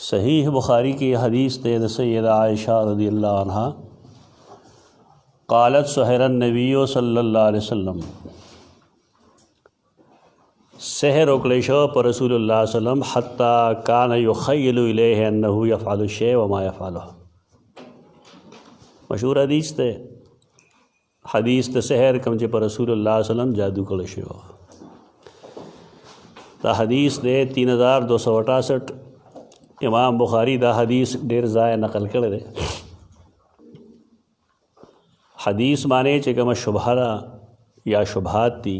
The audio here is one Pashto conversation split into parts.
सहीह बुखारी की हदीस दे सय्यदा आयशा रज़ियल्लाहु अन्हा क़ालत सहरन नबी सल्लल्लाहु अलैहि वसल्लम सहर उकलेशो पर रसूलुल्लाह सल्लम हत्ता कान युखय्यलु इलैहि अन्नहु यफ़अलु शै व मा यफ़अलु। मशहूर हदीस ते सहर कम जे पर रसूलुल्लाह सल्लम जादू कलेशो। दा हदीस दे 3268 इमाम बुखारी दा हदीस डेर ज़ाय नकल करे दे। हदीस माने चे कम शुबहरा या शुबहात थी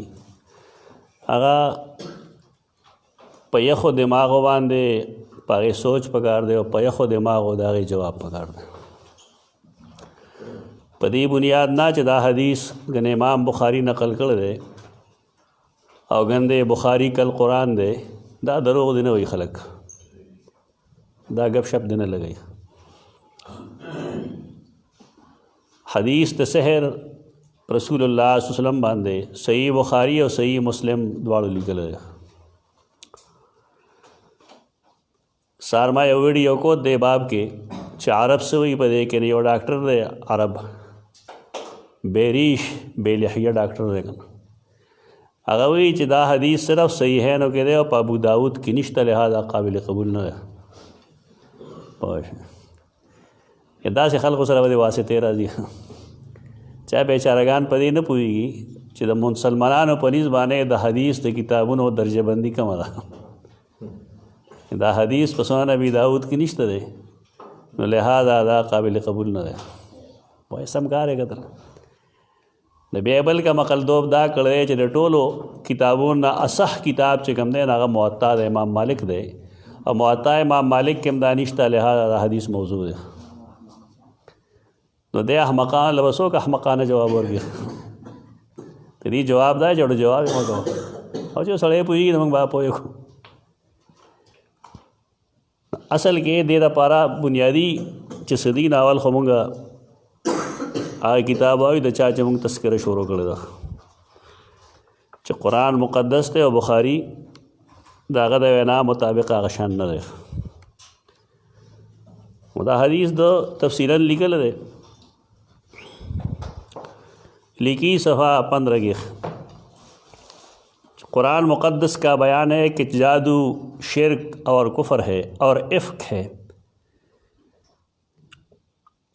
आगा पयखो दिमागो बांधे पागे सोच पकार दे और पयखो दिमागो दागे जवाब पकार दे। पदी बुनियाद ना चे दा हदीस गने इमाम बुखारी नकल कर दे और गंदे बुखारी कल कुरान दे दा दरोग दिन वही खलक दा गप शप दिन लगई। हदीस तसहर रसूलुल्लाह सल्लल्लाहु अलैहि वसल्लम बांधे सही बुखारी और सही मुस्लिम द्वाड़ो लिखल है। सारमा वीडियो को दे बाब के अरब से वही पदे के नहीं डॉक्टर दे अरब बेरीश बेलिया डॉक्टर दे अगर वही चिदा हदीस सिर्फ सही है न के दे और अबू दाऊद की निश्ता लिहाजा काबिल कबूल न है। यदा से खल सर वदे वासे तेरा जी चाहे बेचारगान पदी न पूरी चिद मुसलमान पनीस बाने द हदीस द किताबुन और दर्जबंदी का मरा द हदीस पसवान अबी दाऊद की निश्त दे न लिहाजा दा काबिल कबूल न दे वो समकार है कतर न बाइबल का मकलदोब दा करे चे टोलो किताबुन ना असह किताब चे कम दे ना मुअत्ता दे इमाम मालिक दे और मुअत्ता इमाम मालिक के मदानिश्ता लिहाजा हदीस मौजूद है तो दे अहमकान लबसो का अहमकान जवाब और गया तेरी जवाब दाए जड़ जवाब मको और जो सड़े पुई नमक बाप हो असल के दे दा पारा बुनियादी चिसदी नावल खमुंगा आ किताब आई द चाचे मुंग तस्करा शुरू कर दा च कुरान मुक़द्दस थे और बुखारी दागा देना मुताबिक आगशान न दे मुदा हदीस दो तफसीलन लिखल दे लिखी सफ़ा 15 की कुरान मुक़द्दस का बयान है कि जादू शिरक और कुफ़र है और इफ़्क है,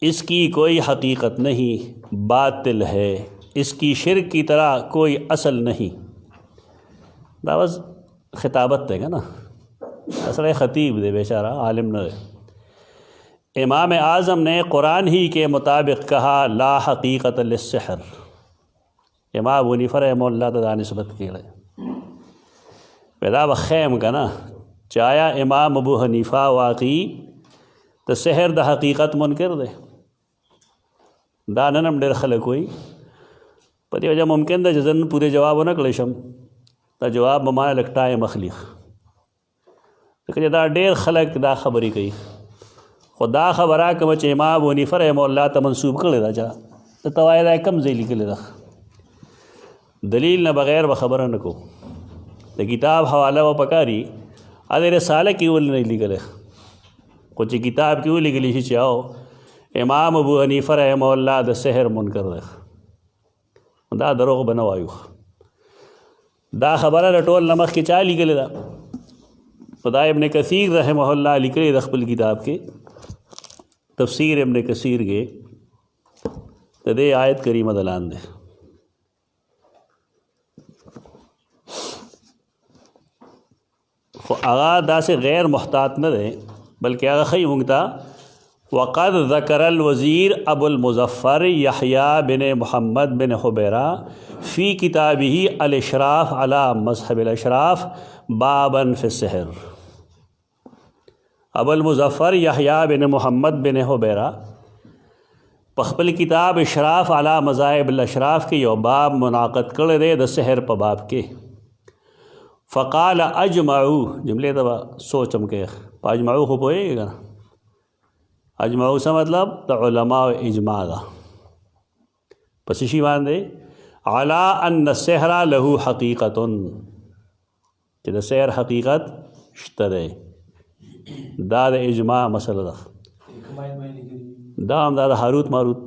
इसकी कोई हकीकत नहीं, बातिल है, इसकी शिरक की तरह कोई असल नहीं। दावज़ खिताबत देगा ना असल ख़तीब दे बेचारा आलिम न दे। इमाम आज़म ने कुरान ही के मुताबिक कहा ला हकीकत लिस्सिहर। इमाम अबू हनीफा रहमहुल्लाह तआला निस्बत की है पैदा बख़ैम का ना चाया इमाम अबू हनीफा वाक़ई तो सहर द हकीकत मुनकर दे दानम डेर खल कोई पति वजह मुमकिन द जजन पूरे जवाब न कलेशम ता जवाब ममाना लगता है मखलिक लेकिन दा डेर खलक दा खबरी कही खुदा खबरा के बच्चे इमाम अबू हनीफा रहमहुल्लाह त मंसूब कर लेदा जा तो तवायदा कम जेली के लेदा दलील न बग़ैर व ख़बर न को तो किताब हवाला व पकारी अरे रसाले की उल नहीं लिखल है कुछ किताब क्यों लिख ली चाहो इमाम अबू हनीफा रहमहुल्लाह द सहर मुनकर दे दा दरोग बनवायु दा खबर रटोल नमक की चाय लिख लेदा खुदा इब्न कसीर रहमहुल्लाह लिख ले रखबल किताब के तफसीर इब्न कसीर के तदे आयत करीम दलान दे आगा दा से गैर मुहतात न दे बल्कि आगा खई मुंगता वक़द ज़करल वज़ीर अबुल मुज़फ़्फ़र यहया बिन मोहम्मद बिन हुबैरा फ़ी किताबिही अल इशराफ़ अला मज़हब अल इशराफ़ बाबन फ़ी सहर। अबुल मुज़फ़्फ़र यहया बिन मोहम्मद बिन हुबैरा पखपल किताब इशराफ़ अला मज़ाहिब अल इशराफ़ के यो बाब मुनाक़द कर दे द सहर पबाब के फ़क़ाल अजमाऊ जुमले दबा सोचम के अजमाऊ खूब होएगा अजमाऊ से मतलब तो उलमा इजमा दा पसिशी बांधे अला अन्न सहरा लहू हकीकतुन कि सहर हकीकत शतरे دا د اجماع مسله ده. دا هم دا د هاروت ماروت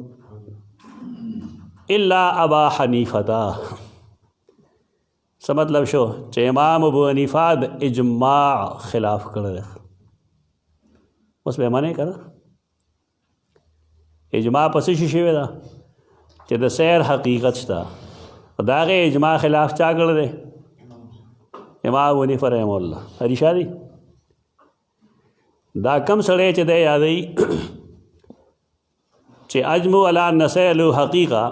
الا ابا حنیفه ته. څه مطلب شو چې امام ابو حنیفه د اجماع خلاف کړی دی. اوس به یې منې که نه اجماع په څه شي شوې ده چې د سیر حقیقت شته. د هغې اجماع خلاف چا کړی دی؟ امام ابو حنیفه رحمه الله. حریشا دی دا کم سړی چې دی یادوي چې اجمع علی نسیل حقیقه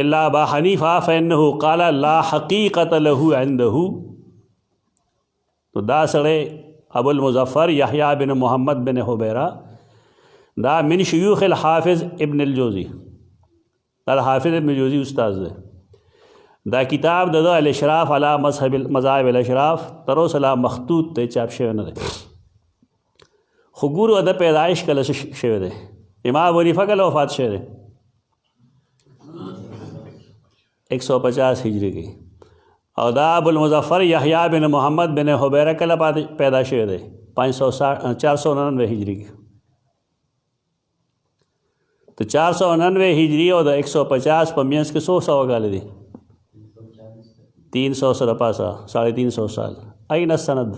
الا ابا حنیفه فانه قال لا حقیقت له عنده. تو دا سړی ابو المظفر یحییٰ بن محمد بن حبیرہ دا من شیوخ الحافظ ابن الجوزی. دا حافظ ابن جوزی استاذ دی. دا کتاب د الاشراف علی مذاهب الاشراف تر اوسه لا مخطوط دی، چاپ شوی نه دی. خو ګورو د پیدایش کله شوی دی. امام ابو حنیفه کله وفات شوی دی؟ 150 هجری کی. او دا ابو المظفر یحییٰ بن محمد بن حبیرہ کله پیدا شوی دی؟ 499 هجری کی. تو 499 هجری او د 150 په منځ کې 100 کال دي، 300 سره پاسه 350 سال. این السند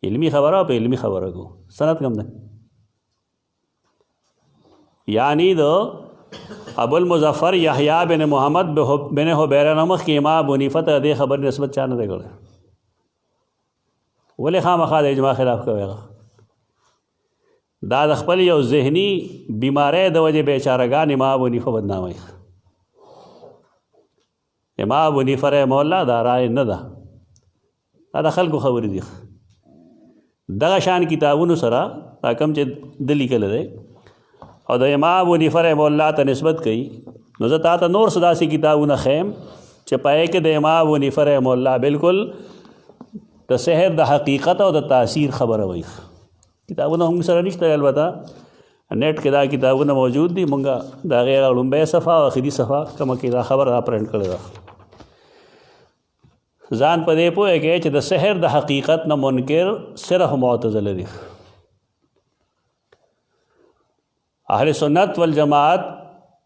علمی خبره په علمی خبره کو سند کم ده. یعنی دو ابو المظفر یحییٰ بن محمد بن حبیرہ نمخ کی امام ابو حنیفه ته دې خبر نسبت چا نه دی کړی. ولې خامخا د اجماع خلاف کوي؟ دا د خپل یو ذهني بیماری د وجې بیچارهګان امام ابو حنیفه بدناموي. امام ابو حنیفه رحمه الله دا رای نه ده، دا د خلکو خبرې دي. دغه شان کتابونو سره دا کوم چې د لیکل دی او د امام ابو حنیفه رحمه الله ته نسبت کوي، نو زه تا ته نور څه داسې کتابونه ښیم چې پای کې د امام ابو حنیفه رحمه الله بالکل د سحر د حقیقت او د تاثیر خبره وایي. کتابونه هم سره نشته، البته نیټ کې دا کتابونه موجود دي. مونږ د هغې لومبۍ صفحه او اخري صفحه کومه کې دا خبره را پرنټ کړې ده. ځان په دې پوهېږئ چې د سحر د حقیقت نه منکر صرف معتزله دي. اهل سنت والجماعت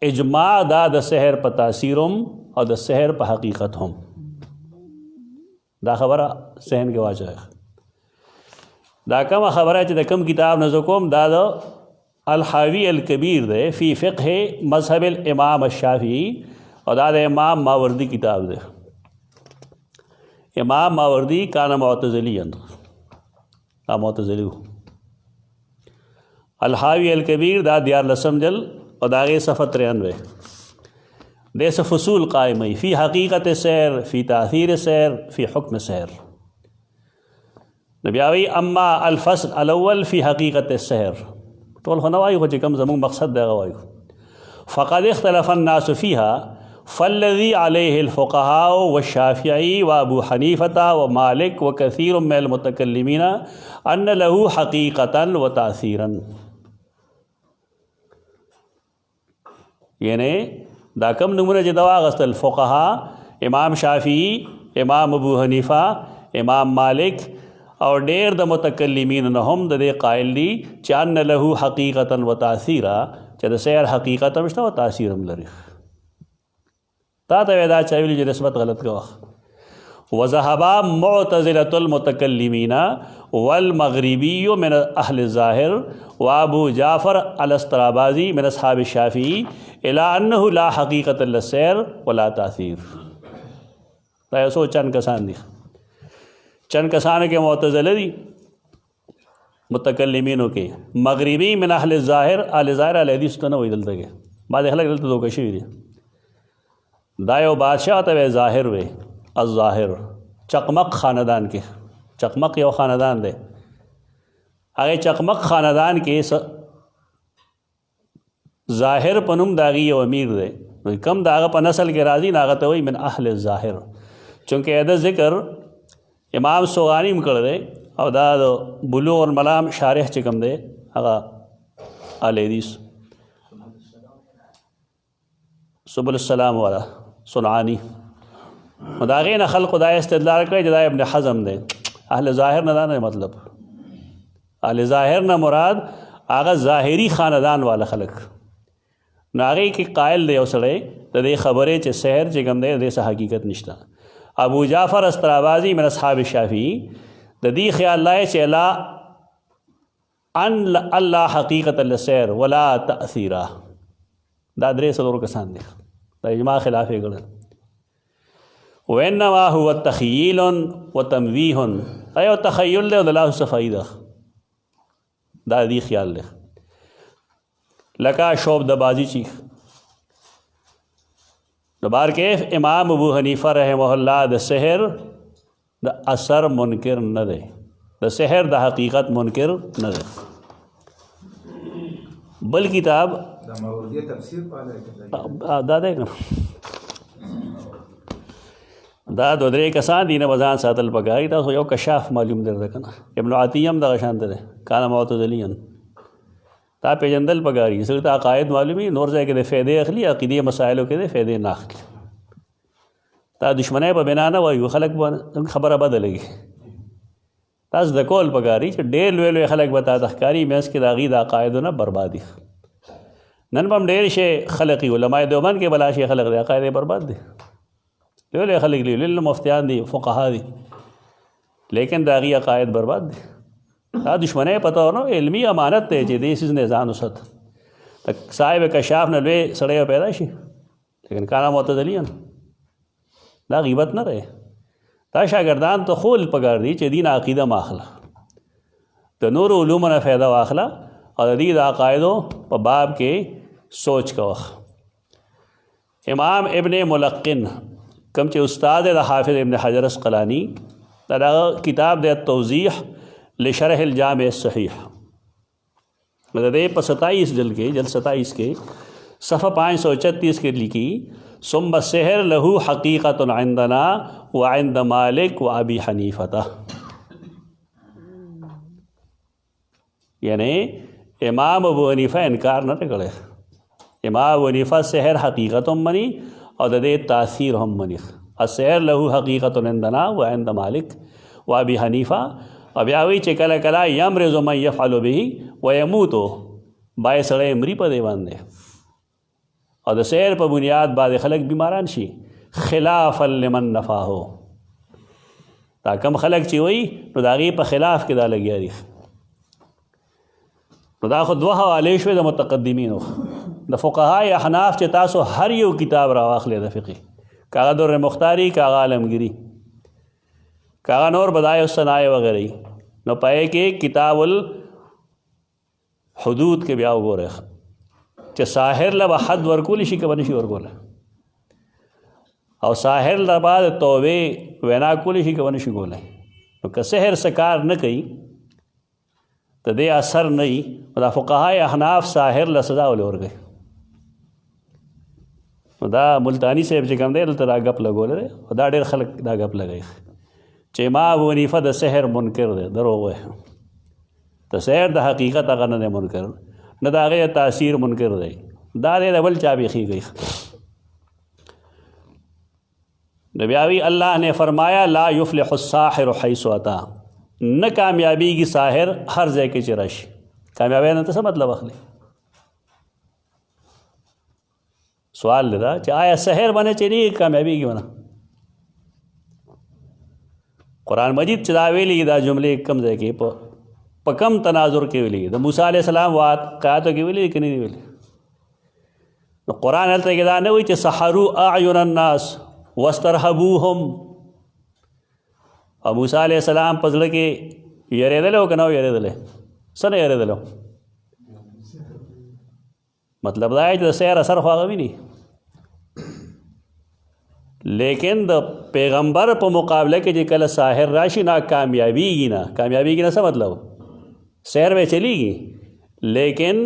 اجماع دا د سحر په تاثیر هم او د سحر په حقیقت هم. دا خبره ذهن کې واچوئ. دا کومه خبره چې د کوم کتاب نه زه کوم دا د الحاوی الکبیر دی فی فقه مذهب الامام الشافعی، او دا د امام ماوردی کتاب دی. امام ماوردی کان معتزلی دا معتزلی و. الحاوی الکبیر دا 14 جل او دا غی صفحه 93 دیس فصول قائمی فی حقیقت سیر، فی تاثیر سیر، فی حکم سیر. نبیاوی اما الفصل الاول فی حقیقت السحر ټول خو نه وایو، خو چې کوم زموږ مقصد دی هغه وایو. فقد اختلف الناس فیها فالذي عليه الفقهاء والشافعي وابو حنیفة ومالک وكثير من المتكلمين ان له حقیقة وتاثیرا. یعنی دا کم نمونه چې دا واغستل فقها امام شافعی، امام ابو حنیفه، امام مالک او ډیر د متکلمین نه هم د دې قائل دي چې ان له حقیقتا و تاثیرا، چې د سیر حقیقت هم شته او تاثیر هم لري. تا ته دا چا ویلي چې نسبت غلط کوه. وذهب معتزلة المتكلمين والمغربي من اهل الظاهر وابو جعفر الاسترابازي من اصحاب الشافعي الى انه لا حقیقت للسیر ولا تاثیر. دا یو څو چند کسان دي، چند کسانو کې معتزله دي متکلمینو کې، مغربی من اهل الظاهر، اهل ظاهر اهل حدیث ته نه وایي. دلته کې بعضې خلک دلته دوکه شوي دي. دا یو بادشاہ ته وی ظاهر وی، الظاهر چقمق خاندان کې، چقمق یو خاندان دی، هغې چقمق خاندان کې ظاهر په نوم د هغې یو امیر دی. کم د هغه په نسل کې راځي نو هغه ته وایي من اهل الظاهر، چونکې د ذکر امام سوغانی م کړی دی او دا د بلوغ المرام شارح چې کوم دی هغه اهل حدیث سبل السلام والا صنعانی. نو د هغې نه خلقو دا استدلال کړی چې دا ابن حزم دی، اهل ظاهر نه نه مطلب اهل ظاهر نه مراد هغه ظاهری خاندان والا خلق نو هغې کې قائل دی یو سړی د دې خبرې چې سحر چې کوم دی د دې څه حقیقت نشته. ابو جعفر استرابازی من اصحاب الشافعی د دې خیال لای چې لا ان الله حقیقت للسحر ولا تأثیرا دا درې څلور کسان دي د اجماع خلاف یې ګڼل. وانما هو تخییل وتمویه ایو تخیل دی او د لاسو صفائی ده دا دې خیال دی لکه شوب د بازی چیخ دوبار کیف امام ابو حنیفہ رحمہ اللہ د سحر د اثر منکر نه دی د سحر د حقیقت منکر نه دی. بل کتاب دا دی دا دو درې کسان دي نه بځان ساتل پکاري. تاسو یو کشاف معلوم درته کنه ابن عطیه هم دغه شان دی کان معتزلیان تا پیجندل پکاري سره تا عقاید معلومي نور ځای کې د فائدې اخلي عقیدی مسائلو کې د فائدې نه اخلي تا دشمنی په بنا نه وایو خلک خبره بدلېږي تاسو د کول پکاري چې ډېر لوی خلک به تا تخکاری مېس کې د هغې د عقایدو نه بربادي نن به هم ډېر شی خلقي علماء دیوبند کې بلا شی خلق دی عقاید برباد دي لوی خلک دي لوی مفتیان دي فقها دي لیکن د هغې عقاید برباد دي دا دشمنی پته نو علمی امانت دی چې دې سیز نه ځان وسات صاحب کشاف نه لوی سړی پیدا شي لیکن کانا معتزلیان دا غیبت نه رہے دا شاگردان ته خول پکار دي چې دین عقیده ماخله د نور علوم نه فایده واخله او د دې د عقایدو په باب کې سوچ کوه. امام ابن ملقن کم چې استاد د حافظ ابن حجر اسقلانی دا کتاب د توضیح لشرح الجامع الصحیح د دې په 27 جلد کې جلد 27 کې صفحہ 536 کې لکھی ثم السحر له حقیقت عندنا وعند مالک و ابی حنیفہ یعنی امام ابو حنیفہ انکار نہ کړي. امام ابو حنیفہ سحر حقیقت هم مني او د دې تاثیر هم مني. السحر له حقیقت عندنا وعند مالک و ابی حنیفہ او بیا وی چې کله کله یمرض من یفعل به ويموت بای سړی مری په دی باندې او د سحر په بنیاد بعض خلک بیماران شي خلاف لمن نفاهو دا کم خلک چې وي نو د هغې په خلاف کې دا لګیا دي. نو دا خو دوه حوالې شوې د متقدمینو د فقهای احناف چې تاسو هر یو کتاب راواخلې د فقه کاغه در مختاری کاغه عالمگیری کاغه نور بدایع الصنایع وغیرہ نو پائے کې کتاب الحدود کې بیا وګوره چې ساحر له حد ورکول شي که نشي ورکول او ساحر له بعد توبه وینا کول شي که نشي کولی نو که سحر سکار نه کوي ته دې اثر نه وي دا فقهای احناف ساحر له سزا ولې ورکوي. نو دا ملتانی صاحب چې کوم دی دلته دا ګپ لګولی دی او دا ډېر خلک دا ګپ لګوي چې امام ابو حنیفه د سحر منکر دی دروغ وایي د سحر د حقیقت هغه نه دی منکر نه د هغې تاثیر منکر دی دا دی د بل چا بیخي گئی. نبیاوی اللہ نے فرمایا لا یفلح الساحر حیث اتا نہ کامیابی کی ساحر ہر ځای کې چې راشي کامیابی نه ته څه مطلب اخلي. سوال دا چې آیا سحر باندې چې نه کامیابی کی ونه قرآن مجید چې دا ویلي دا جملې کم ځای کې په کم تناظر کې ویلي د موسی علیہ السلام واقعاتو کې ویلي که نه دي ویلي. نو قرآن هلته کې دا نه وایي چې سحروا اعین الناس واسترهبوهم او موسی علیہ السلام په زړه کې یېرېدلی و که نه و یېرېدلی څه نه یېرېدلی مطلب دا چې د سحر اثر خو هغه ویني لیکن د پیغمبر په مقابله کې چې کله ساحر راشي نه کامیابیږي نه څه مطلب سحر به چلیږي لیکن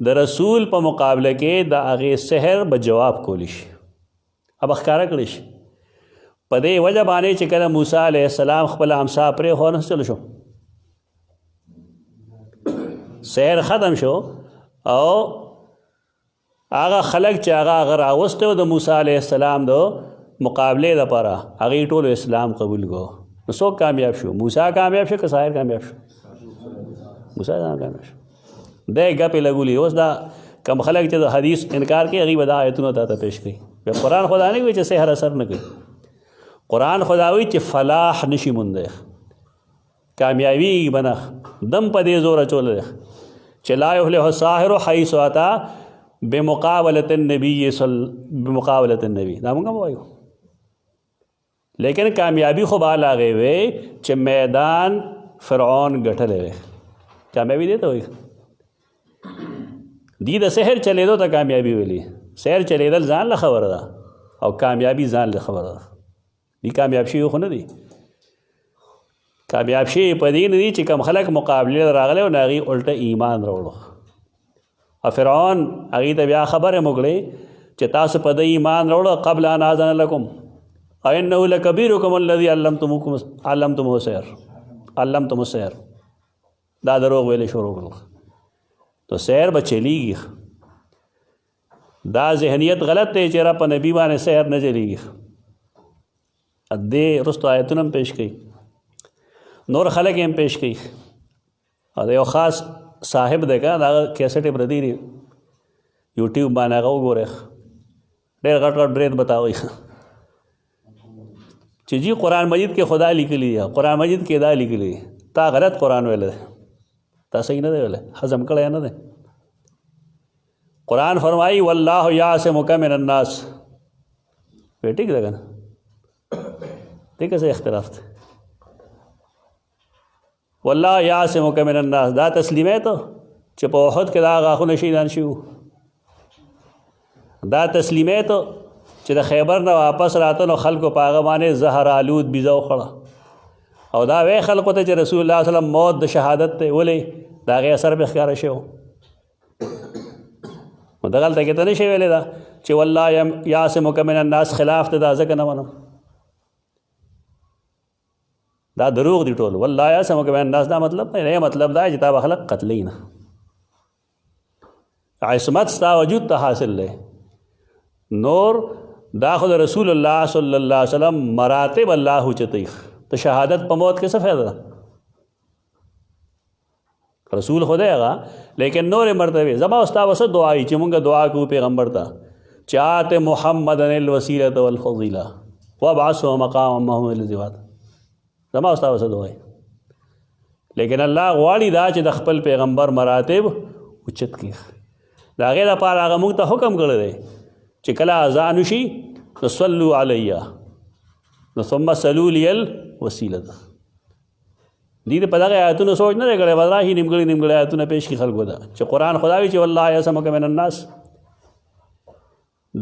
د رسول په مقابله کې د هغې سحر به جواب کولی شي اب ښکاره کړی شي په دې وجه باندې چې کله موسی علیه السلام خپل همسا پرېښود نه چلو شو سحر ختم شو او هغه خلک چې هغه راوستی و د موسی علیه السلام د مقابلې دپاره هغې ټولو اسلام قبول کو نو څوک کامیاب شو؟ موسی کامیاب شو که ساحر کامیاب شو؟ موسی کامیاب شو. دی ګپې لګولي. اوس دا کم خلک چې د حدیث انکار کوي هغوی به دا آیتونه تا ته پیش کوي. بیا قرآن خدا نه وایي چې سحر اثر نه کوي. قرآن خدا وایي چې فلاح نشي موندی، کامیابي به نه، دم په دې زور اچولی دی چې لا یفلح الساحر حیث اتی بمقابلة النبی دا مونږ هم وایو. لیکن کامیابی خو به هغې وی چې میدان فرعون ګټلی وی. کامیابي دی ته وایي. دی د سحر چلیدو ته کامیابي ویلي. سحر چلیدل ځان له خبره ده او کامیابي ځان له خبره ده. دی کامیاب شوي خو نه دی. کامیاب شوي په دې نه دي چې کوم خلک مقابلې راغلی او نه هغوی الټه ایمان راوړو. او فرعون هغوی ته بیا خبرې موکړې چې تاسو په ده ایمان راوړو قبل ان آذن لکم انه لکبیرکم الذي علمتم السحر. دا دروغ ویلې شروع کړل. تو سحر به چلیږي. دا ذهنیت غلط دی چې را په نبي باندې سحر نه چلیږي. دې رستو آیتونه هم پیش کوي، نور خلک هم پیش کوي. او د یو خاص صاحب دی که د هغه کیسټ یې پرتې دي یوټیوب باندې، هغه وګورئ. ډېر غټ غټ برید بتاوي چې جی قرآن مجید کې خدا لیکلی دی، قرآن مجید کې دا لیکلی دی. تا غلط قرآن ویلی دی، تا صحیح نه دی ویلی، هضم کړی نه دی. قرآن فرمایي والله یعصمک من الناس. وی ټیک ده که نه؟ دې کې څه اختلاف دی؟ والله یعصمک من الناس دا تسلیمه ته چې په احد کې دا غاښونه شهیدان شوي. دا تسلیمه ته چې د خیبر نه واپس راته نو خلکو په هغه باندې زهر آلود بیزه وخوړه. او دا وی خلکو ته چې رسول الله صلی الله علیه وسلم موت د شهادت ته ولې د هغې اثر پې ښکاره شوی. نو دغلته کې ته نه شي ویلی دا چې والله یعصمک من الناس خلاف ته دا ځکه نه منم. دا دروغ دی ټول. والله یعصمک من الناس دا مطلب نه، مطلب دا چې تا به خلک قتلی نه. عصمت ستا وجود ته حاصل دی. نور دا خو د رسول الله صلی الله علیه وسلم مراتب الله اوچتوي. ته شهادت په موت کې څه فایده ده؟ رسول خدای هغه، لیکن نور مرتبه زما او ستا به څه دعا وي چې مونږ دعا کوو پیغمبر ته چې آت محمدا الوسیلة والفضیلة وابعثه مقاما محمودا الذي وعده. زما او ستا به څه دعا وي. لیکن الله غواړي دا چې د خپل پیغمبر مراتب اوچت کړي. د هغې لپاره هغه مونږ ته حکم کړی دی چې کله اذان وشي نو صلو علیه نو ثم صلو لی الوسیلة. دې په دغه آیتونو سوچ نه دی کړی، بدراهي نیمګړي آیتونه پیش کړي خلکو ته چې قرآن خدا وایي چې والله یعصمک من الناس.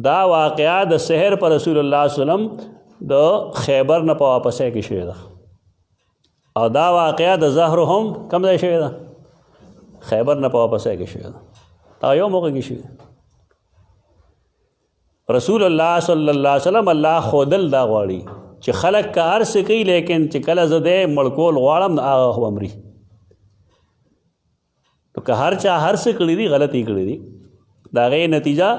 دا واقعه د سحر په رسول الله صلی الله علیه وسلم د خیبر نه په واپسۍ کې شوې ده. او دا واقعه د زهر هم کوم ځای شوې ده؟ خیبر نه په واپسۍ کې شوې ده. دا یو موقع کې شوې. رسول الله صلی الله علیه وسلم الله خودل دا غواړي چې خلک که هر څه کوي، لیکن چې کله زه دی مړکول غواړم نو هغه خو امري. نو که هر چا هر څه کړي دي غلطي کړي دي، د هغې نتیجه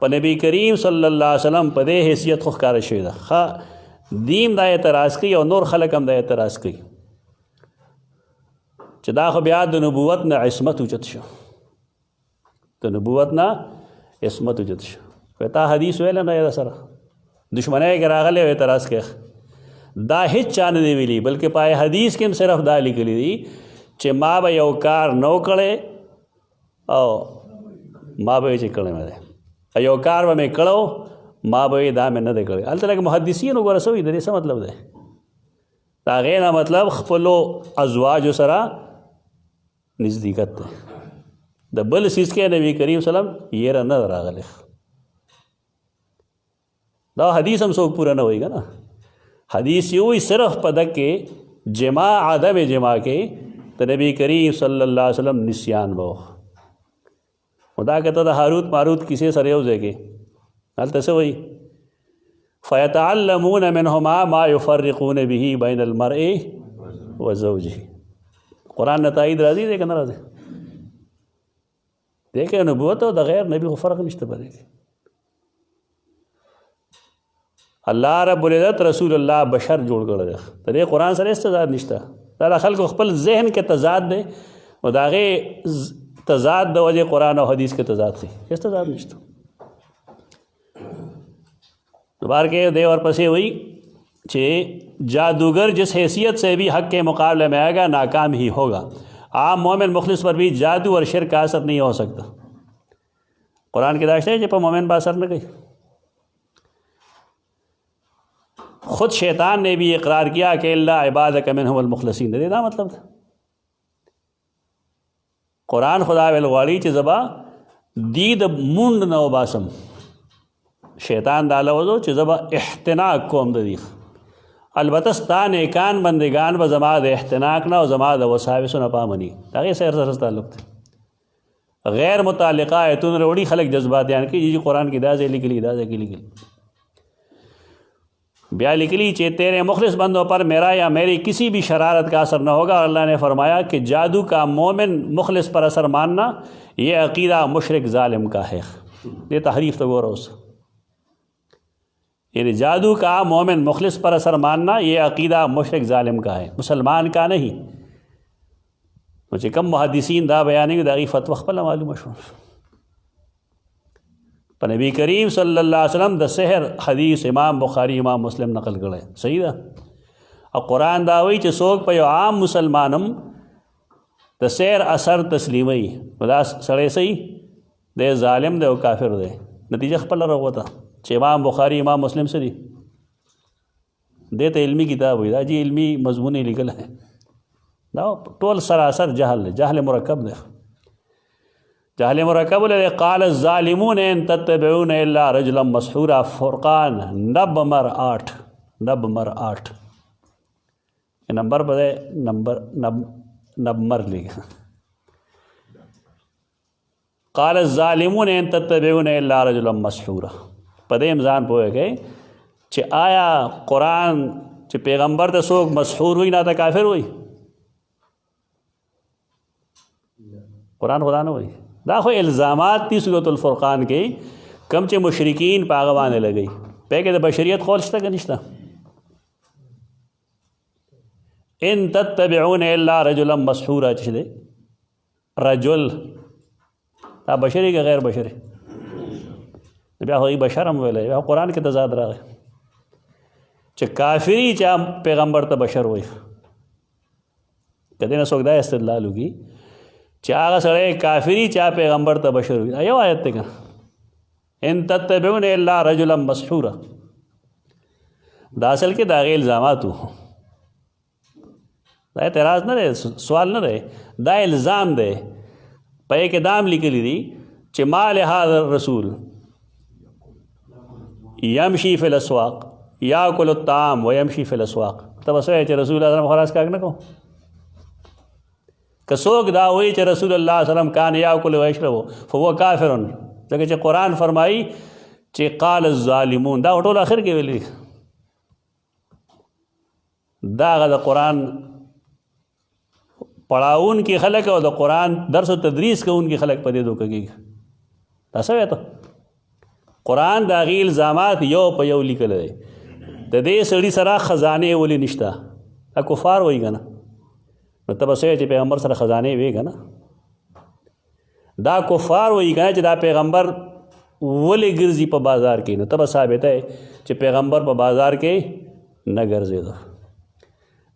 په نبی کریم صلی الله علیه وسلم په دې حیثیت خو ښکاره شوې ده. ښه دین دا اعتراض کوي او نور خلک هم دا اعتراض کوي چې دا خو بیا د نبوت نه عصمت اوچت شو. د نبوت نه عصمت اوچت شو. تا حدیث ویل نه یې سره دشمنی کې راغلی او اعتراض کوي. دا هیڅ چا نه دی ویلي، بلکې پای حدیث کې هم صرف دا لیکلی دي چې ما به یو کار نو کړی او ما به چې کړی نه دی، یو کار به مې کړو ما به دا مې نه دی کړی. هلته لکه محدثین وګوره څه وایي، د دې څه مطلب دی؟ د هغې نه مطلب خپلو ازواجو سره نزدېکت دی. د بل څیز کې نبي کریم صلی الله علیه وسلم یېره نه راغلی. دا حدیث هم څوک پوره نه وایي که نه. حدیث یې وایي صرف په دک کې جما عدم جما کې د نبی کریم صلی الله علیه وسلم نسیان به و. دا که ته د هاروت ماروت کیسې سره یو ځای کې هلته څه وایي فیتعلمون منهما ما یفرقون به بین المرء وزوجه. قرآن نه تایید راځي دی که نه راځي؟ دی که نبوت او د غیر نبي خو فرق نشته په دې کې. الله رب العزت رسول الله بشر جوړ کړی دی. د دې قرآن سره هېڅ تضاد نشته. دا د خلکو خپل ذهن کې تضاد دی او د هغې تضاد د وجې قرآن او حدیث کې تضاد ښیي. هېڅ تضاد نشته. دوبار के दे और पसे हुई कि जादूगर जिस हैसियत से भी हक़ के मुकाबले में आएगा नाकाम ही होगा. आम मोमिन मुखलिस पर भी जादू और शिरक का असर नहीं हो सकता. कुरान की दाश्त है जब मोमिन पर असर न गई. ख़ुद शैतान ने भी इकरार किया कि अल्लाह इबादक मिनहुमुल मुखलसीन. देना मतलब था कुरान खुदा वेलवाड़ी च ज़बा दीद मुंड नौ बासम शैतान दाला वजो च ज़बा इह्तिनाक कोम ददीख अलबत्ता स्ता नेकान बंदगान व जमाद इह्तिनाक ना जमाद वसाविस न पामनी ताकि सैर सरस ताल्लुक थे गैर मुतालिका तुन रोड़ी खलक जज्बात यान की जी कुरान की दाज़े लिखली दाज़े की लिखली ब्या लिखली चे तेरे मुखलिस बंदों पर मेरा या मेरी किसी भी शरारत का असर न होगा. और अल्लाह ने फरमाया कि जादू का मोमिन मुखलिस पर असर मानना ये अकीदा मुशरिक ज़ालिम का है. ये तहरीफ तो गौर उस यानी जादू का मोमिन मुखलिस पर असर मानना ये अकीदा मुशरिक ज़ालिम का है, मुसलमान का नहीं. मुझे कम मुहद्दिसीन दा बयानी दागी फतवा खपला मालूम मशहूर पर नबी करीम सल्लल्लाहु अलैहि वसल्लम द सहर हदीस इमाम बुखारी इमाम मुस्लिम नकल करे सही दा. और कुरान दावी च सोग पे आम मुसलमानम द सहर असर तस्लीमई खुदा सड़े सही दे ज़ालिम दे काफिर दे नतीजा खपला रहो था. इमाम बुखारी इमाम मुस्लिम से दी देते इल्मी किताब हुई दा जी इल्मी मजमून लिखल है ना टोल सरासर जहल जहल मुरक्कब दे जहल मुरक्कब ले क़ाल ज़ालिमून इन तत्तबिऊन इल्ला रजुलन मस्हूरा. फुरक़ान नब 8 नंबर पर नंबर लिखा क़ाल ज़ालिमून इन तत्तबिऊन इल्ला रजुलन मस्हूरा. पदे इमजान पोए गए च आया कुरान च पैगम्बर तो सोग मशहूर हुई ना तो काफिर हुई. कुरान खुदा न हुई दाखो इल्ज़ामात थी सूरतुल फुरक़ान के कम चे मुशरिकीन पागवाने लगी पे के बशरियत खोलता कि निश्ता. इन तत्तबिऊन इल्ला रजुलन मस्हूरा चले रजुल ता बशरी के गैर बशरी ब्या हो बशर हम वेले ब्या कुरान के तजाद रहा है च काफिरी चा पैगम्बर तो बशर हुई कदे न सोगदा इस्तदलाल होगी चागा सड़े काफिरी चा पैगम्बर तो बशर हुई. अयो आयत का इन तत्तबिऊन इल्ला रजुलन मस्हूरा दासल के दागे इल्ज़ामात हो दा एतराज़ न रहे सवाल न रहे दा इल्ज़ाम दे पे के दाम लिखी दी च माल हाज़ा रसूल यमशी फिल अस्वाक़ याकुलु त्ताम व यमशी फिल अस्वाक़. तब असवे च रसूल अल्लाह खरास का न को कसोग दा हुई च रसूल अल्लाह सल्लम कान याकुलु व यशरबु फहुव काफिरुन. जगह च कुरान फरमाई च क़ाल ज़ालिमून दा उठोल आखिर के वेली दा गा कुरान पढ़ाउन की खलक और द कुरान दर्स व तदरीस का उनकी खलक पदे दो कगी तसवे तो कुरान दागी इल्ज़ामात यो पे यो लिखल है द दे सड़ी सरा ख़जाने वली निश्ता आ कुफार वही गना मतलब से पैगम्बर सर ख़जाने वे गना दा कुफार वही गना दा पैगम्बर वली गिरजी पर बाज़ार के न तब साबित है च पैगम्बर पर बाज़ार के न गर्जे दो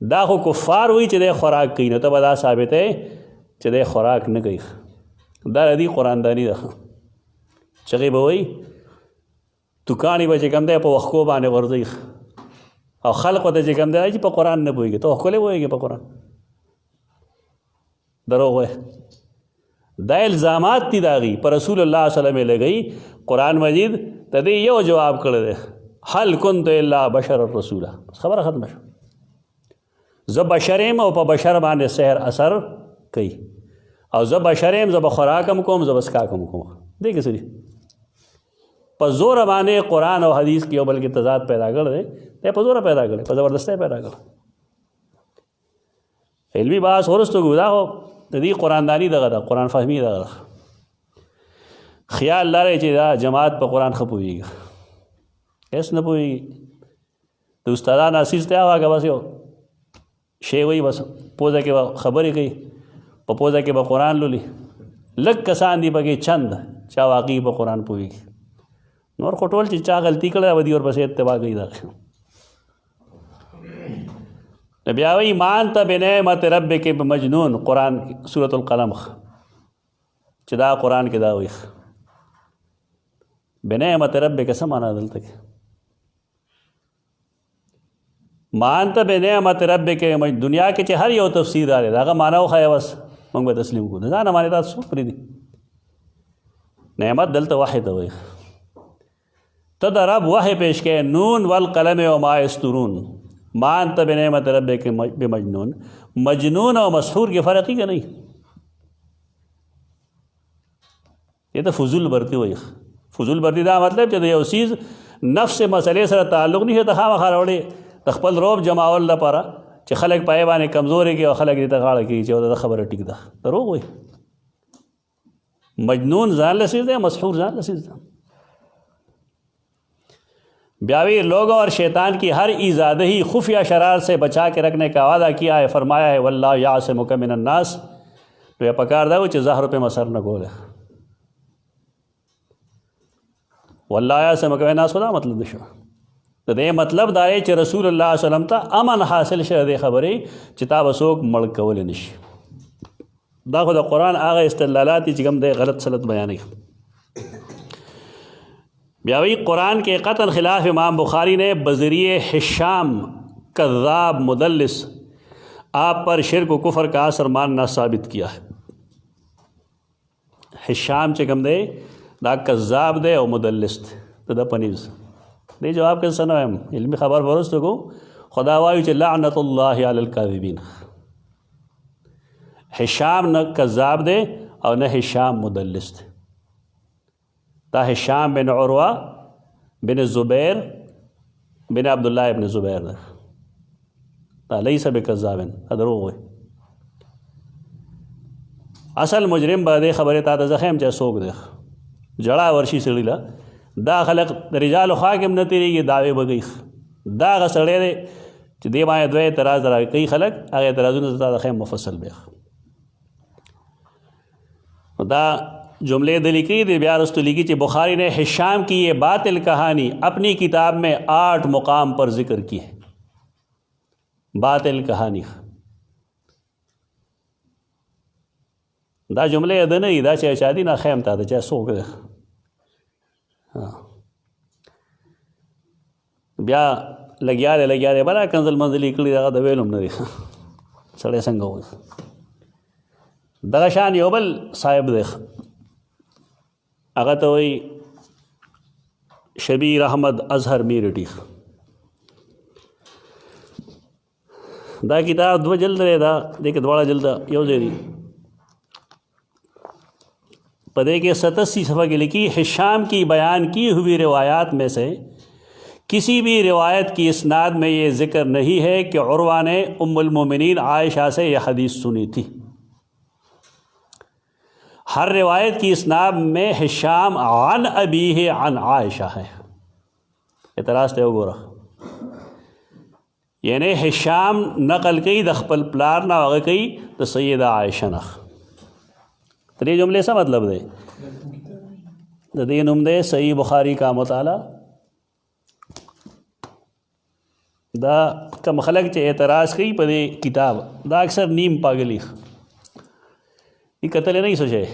दा खो कुफार वही च दे खुराक की न तब दा साबित है च दे खुराक न गई दा रदी कुरानदानी दा चगे वही दुकानी बचे कम दे पर वखो बाने वर्जी और खल्क होते कम दे जी पर कुरान न बोएगी तो वखले बोएगी पर कुरान दरो हुए दा इल्ज़ामात थी दागी पर रसूल अल्लाह सल्लल्लाहु अलैहि वसल्लम ले गई कुरान मजीद तदे यो जवाब कर दे हल कुंतु इल्ला बशर रसूला खबर ख़त्म जब बशरेम और पर बशर बाने सहर असर कई और जब बशरेम जब खुराकम कोम जब अस्काकम को देखिए सरी पर जोर माने कुरान और हदीस की बल्कि तजाद पैदा कर दे ते पर जोर पैदा करे पर ज़बरदस्त पैदा कर इल्मी बास और तो गुदा हो यदि कुरानदानी दगा कुरान फहमी दगा ख्याल ला रहे चीज़ा जमात पर कुरान खपुएगा ऐसा न पुएगी د استادان اسیس ته هغه بس یو شی وایي بس پوزه کې به خبرې کوي په پوزه کې به قرآن لولي لږ کسان دي پکې چند چا واقعي په قرآن پوهېږي نور خو ټول چې چا غلطي کړی به دي ورپسې اتباع کوي دغه بیا وایي ما انت بنعمت ربک بمجنون قرآن سورة القلم چې دا قرآن کې دا وایي بنعمت ربک څه معنا دلته کې ما انت بنعمت ربک دنیا کې چې هر یو تفسیر راغلی د هغه معنا وښایه بس موږ به تسلیم کړو د ځانه معنی تاسو پرېږدي نعمت دلته وحی ته وایي ته د رب وحی پیش کړې نون والقلم وما یسطرون ما انت بنعمت ربک بمجنون مجنون او مسحور کې فرق هی که نه یہ ته فضول برتی وایي فضول برتی دا مطلب چې د یو څیز نفس مسلې سره تعلق نه ته خامخا راوړې د خپل روب جماول لپاره چې خلک پای باندې کمزوري کې او خلک دې ته غاړه کوي چې دا خبره ټیک ده دروغ وایي مجنون ځان لسیز ده مسحور ځان لسیز ده بیاوی لوگوں اور شیطان کی ہر ایزادہی خفیہ شرار سے بچا کے رکھنے کا وعدہ کیا ہے فرمایا ہے واللہ یعصمک من الناس تو یہ پکار دا چې زهر په مسر نه ګوله واللہ یعصمک من الناس خدا مطلب نشو د دې مطلب دا دی چې رسول الله صلی الله علیه وسلم ته امن حاصل شه د خبرې چې تا به څوک مړ کولی نشي دا خو د قرآن هغه استدلالات دي چې کوم دی غلط سلط بیانوي بیاوی قرآن کے قطعا خلاف امام بخاری نے بذریعہ حشام کذاب مدلس آپ پر شرک و کفر کا اثر ماننا ثابت کیا ہے حشام چکم دے دا کذاب دے اور مدلس دے تو دا پنیز دے جواب کے سنو ہم علمی خبر برست کو خدا وایو چھ لعنت اللہ علی الکاذبین حشام نہ کذاب دے اور نہ حشام مدلس دے دا حشام بن عروہ بن زبیر بن عبداللہ ابن زبیر دا لیس بکذاب ادروغ ہوئے اصل مجرم با دے خبر تا دا زخیم چاہ سوک دے جڑا ورشی سڑی لا دا خلق رجال خاکم نتیری یہ دعوے بگئی دا غسڑے دے چی دے مایا دوئے اعتراض را کئی خلق آگے اعتراضون تا دا خیم مفصل بے دا جملے دلیکی دے بیارستو لکھی چی بخاری نے حشام کی یہ باطل کہانی اپنی کتاب میں 8 مقام پر ذکر کی ہے باطل کہانی دا جملے ادنی دا چاہے شادی نا خیم تا دا چاہے سوک دے بیا لگیا دے بنا کنزل منزلی کلی دا دا ویلوم ندی سڑے سنگا ہوئی دغشان یوبل صاحب دیکھ هغه ته وایي شبیر احمد اظهر میرټي دا کتاب 2 جلد دی دا دې کې دواړه جلد یو ځای دي په دې کې 87 صفحه کې لکھی حشام کی بیان کی ہوئی روایات میں سے کسی بھی روایت کی اسناد میں یہ ذکر نہیں ہے کہ عروہ نے ام المومنین عائشہ سے یہ حدیث سنی تھی ہر روایت کی اسناد میں حشام عن ابیہ عن عائشہ ہے اعتراض تے وګوره یعنی حشام نقل کئی د خپل پلار نه هغه کئی د سیدہ عائشہ نه دې جملے څه مطلب دی د دې نوم دی صحیح بخاری کا مطالعہ دا کم خلق چې اعتراض کوي په دې کتاب دا اکثر نیم پاگلی یہ قتل نہیں سوچے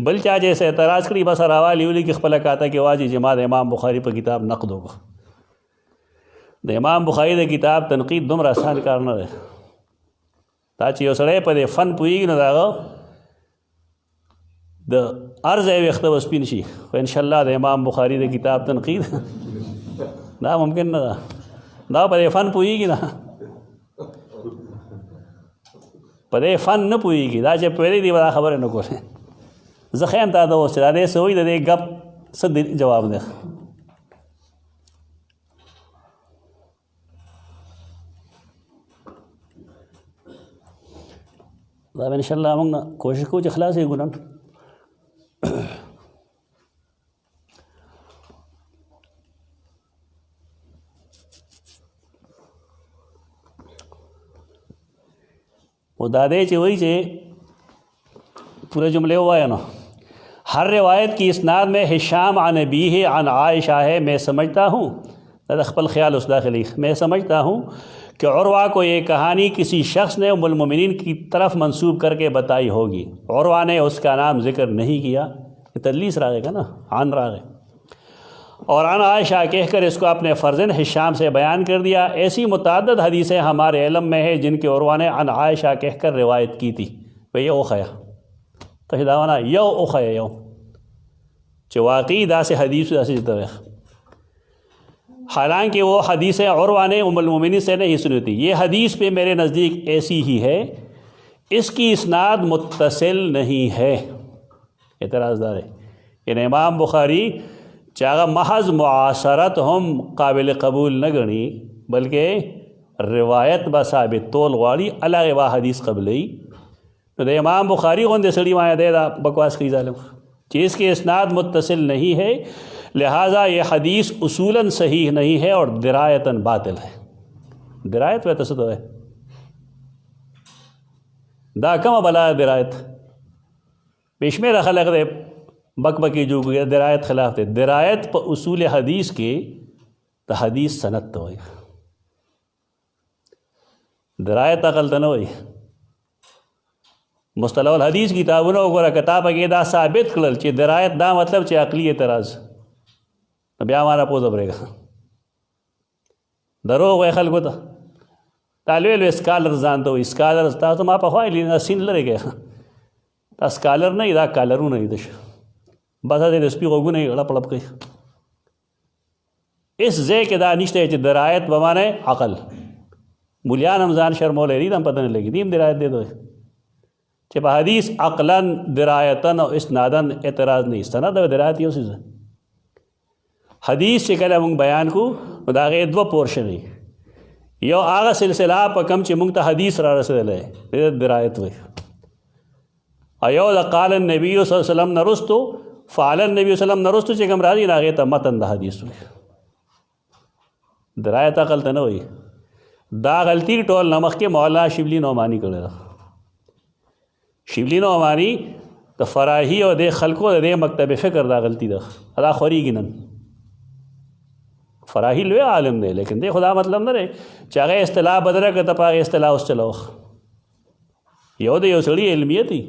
بل چا جیسے اعتراض کری بس راوالی ولی کی خپل کاتا کہ واجی جماعت امام بخاری پر کتاب نقد ہوگا د امام بخاری د کتاب تنقید دومره آسان کار نه دی دا چې یو سړی په دې فن پوهېږي نو د هغه د هر ځای ویښته به سپین شي خو انشاءالله د امام بخاری د کتاب تنقید دا ممکن نه ده دا په دې فن پوهېږي نه په دې فن نه پوهېږي دا چې پوهېدی دی به دا خبرې نه کولې زه خیم تا ته اوس چې دا دې څه وایي د دې ګپ څه جواب دی دا به انشاءالله موږ کوشش کوو چې خلاص یې ګنن खुदा दे चे वही चे पूरे जुमले हुआ ना। हर रिवायत की इसनाद में हिशाम अन अबी है अन आयशा है। मैं समझता हूँ अखबल ख्याल उस दाखिली, मैं समझता हूँ कि उर्वा को ये कहानी किसी शख्स ने उम्मुल मोमिनीन की तरफ मंसूब करके बताई होगी। उर्वा ने उसका नाम जिक्र नहीं किया, ये तदलीस राग है ना, आन राग है। और अन आयशा कहकर इसको अपने फ़र्जन हिशाम से बयान कर दिया। ऐसी मुतअद्दिद हदीसें हमारे इल्म में है जिनके उर्वा ने अन आयशा कहकर रिवायत की थी। भैया ओखया तो हिदावाना यो ओखया यो चवाक़ी दा से हदीस दासे जितवे, हालांकि वो हदीसें उर्वा ने उम्मुल मोमिनीन से नहीं सुनी थी। ये हदीस पे मेरे नज़दीक ऐसी ही है, इसकी इसनाद मुत्तसिल नहीं है। एतराज़दार है यानी इमाम बुखारी चागा महज मुआसरत हम काबिल कबूल न गणी, बल्कि रिवायत बसाबित तोल वाली अलग वा हदीस कबलई तो इमाम बुखारी कौन सड़ी वहाँ दे दा बकवास की जालिम चीज़ की इसनाद मुत्तसिल नहीं है, लिहाजा ये हदीस उसूलन सही नहीं है और दिरायतन बातिल है। दिरायत व तसद है दा कम बला दिरायत बेशमेर खलक दे बकबकी जो दिरायत खिलाफ थे। दिरायत पर उसूल हदीस के तो हदीस सनत तो है, दिरायत अकल तो न हुई। मुस्तलहुल हदीस किताबों को किताब के दा साबित कल चे दिरायत दा मतलब चे अकली एतराज़ तो ब्या हमारा पोजा बरेगा दरो वह खल को तालवेल स्कॉलर जानते हो स्कॉलर था तो माँ पखवा ली सीन लड़े गया ता स्कॉलर नहीं दा कॉलरू नहीं दश बस रेसिपी होगू नहीं गड़ा पड़प गई इस जे के दा निश्चय दरायत बमाने अकल मुलियान रमज़ान शर्मोले रीदम पता नहीं लगी दीम दिरायत दे दो चप हदीस अकलन दिरायतन और इसनादन एतराज़ नहीं सनद दिरायत ही उसी हदीस से कल मुंग बयान को दागे दो पोर्शन ही यो आगा सिलसिला पकम चे मुंग हदीस रा रसल है दिरायत वे अयो क़ाल नबी सल्लल्लाहु अलैहि वसल्लम नरुस्तु फ़ालन नबी वसल्लम नरुस्तु चे कम राजी नागे त मतन दा हदीस वे दिरायत अकल त न हुई दा गलती टोल नमक के मौलाना शिबली नौमानी कर शिबली नौमानी तो फ़राही और दे खलको दे मकतब फ़िक्र दा गलती दा अदा खोरी गिनन फ़राही लो आलम दे लेकिन दे खुदा मतलब न रे चाहे इस्तिलाह बदरा के तपा इस्तिलाह उस चलो यो दे योसड़ी इल्मियत ही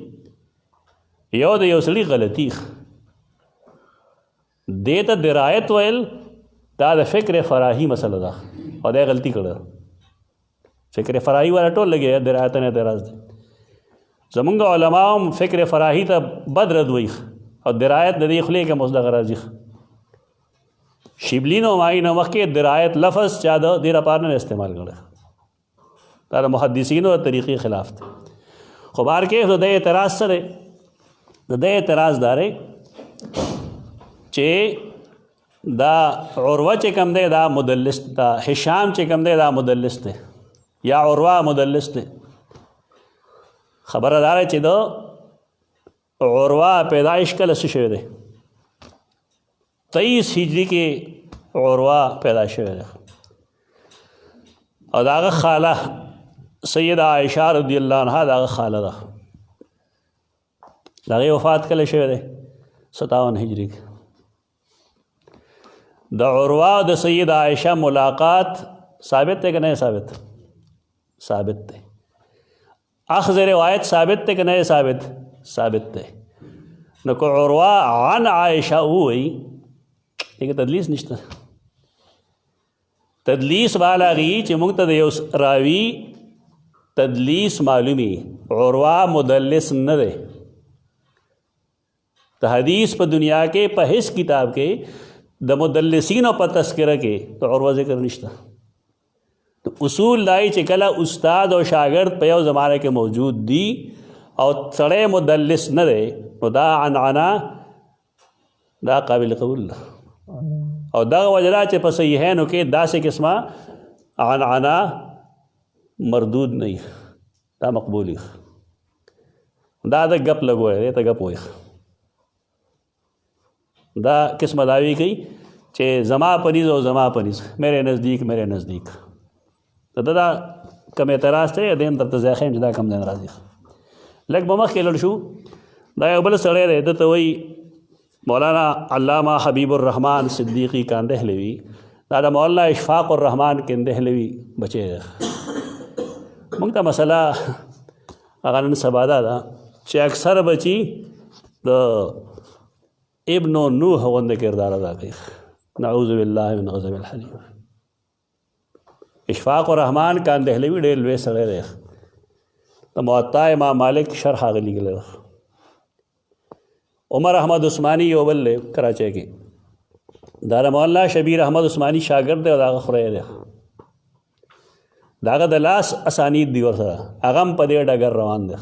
यो दे योसड़ी गलती दे तो दिरायत वैल दा फ़िक्र फ़राही मसला दा और दे गलती कर फ़िक्र फ़राही वाला टोल लगे दिरायत ने दराज दे जमुंगा उलमाओं फ़िक्र फ़राही तब बदरद हुई और दिरायत दे खुले के मुसदा गराजी शिबली नमाई नमक के दिरायत लफ्ज़ ज़्यादा देर पार ने इस्तेमाल कर तारा मुहद्दिसीन और तरीक़े ख़िलाफ़ थे खुबार के हृदय एतराज़ सरे हृदय एतराज़ दारे चे दा उर्वा चे कम दे दा मुदल्लिस दा हिशाम चे कम दे दा मुदल्लिस थे या उर्वा मुदल्लिस थे खबरदार चे दो उर्वा पैदाइश कल से दे 23 हिजरी के उर्वा पैदाइश है और दागा खाला सैयदा आयशा रज़ियल्लाहु अन्हा दागा खाला दा दागे वफ़ात कल शेर 57 हिजरी के द उर्वा द सैयदा आयशा मुलाकात साबित है कि नहीं साबित साबित है अख़ज़ रिवायत साबित है कि नहीं साबित साबित है न को उर्वा आन आयशा हुई एक तदलीस निश्ता तदलीस वाला गई चिमुक्त रावी तदलीस मालूमी उर्वा मुदल्लिस न दे तो हदीस पर दुनिया के पहिस किताब के द मुदल्लिसीन पर तस्करा के तो उर्वा ज़िक्र निश्ता तो उसूल लाई चिकला उस्ताद और शागिर्द पे ज़माने के मौजूद दी और सड़े मुदल्लिस न दे तो दा अना दा काबिल कबूल और दा वजरा चे पसई है नो के दा से किस्मा आना मरदूद नहीं दा मकबूली दा दा गप लगो है तो गप हो दा किस्म दावी की चे जमा पनीज और जमा पनीज मेरे नज़दीक तो दादा کم اعتراض ته دیم درته ځای ښیم چې دا کم ځای نه راځي. لږ به مخکې لاړ شو. دا یو بل سړی دی، ده ته وایي مولانا علامه حبیب الرحمن صدیقی کاندهلوي. دا د مولانا اشفاق الرحمن کندهلوي بچی دی. موږ ته مسله هغه نن سبا دا ده چې اکثر بچي د ابن نوح غونده کردار ادا کوي. نعوذ بالله من غضب الحلیم. اشفاق الرحمن کاندهلوي ډېر لوی سړی دی. د موطا امام مالک شرح هغه لیکلی ده. عمر احمد عثماني یو بل دی کراچۍ کې، دا د مولانا شبیر احمد عثماني شاګرد دی او د هغه خوری دی. د هغه د لاس اسانید دي ورسره، هغه هم په دې ډګر روان دی.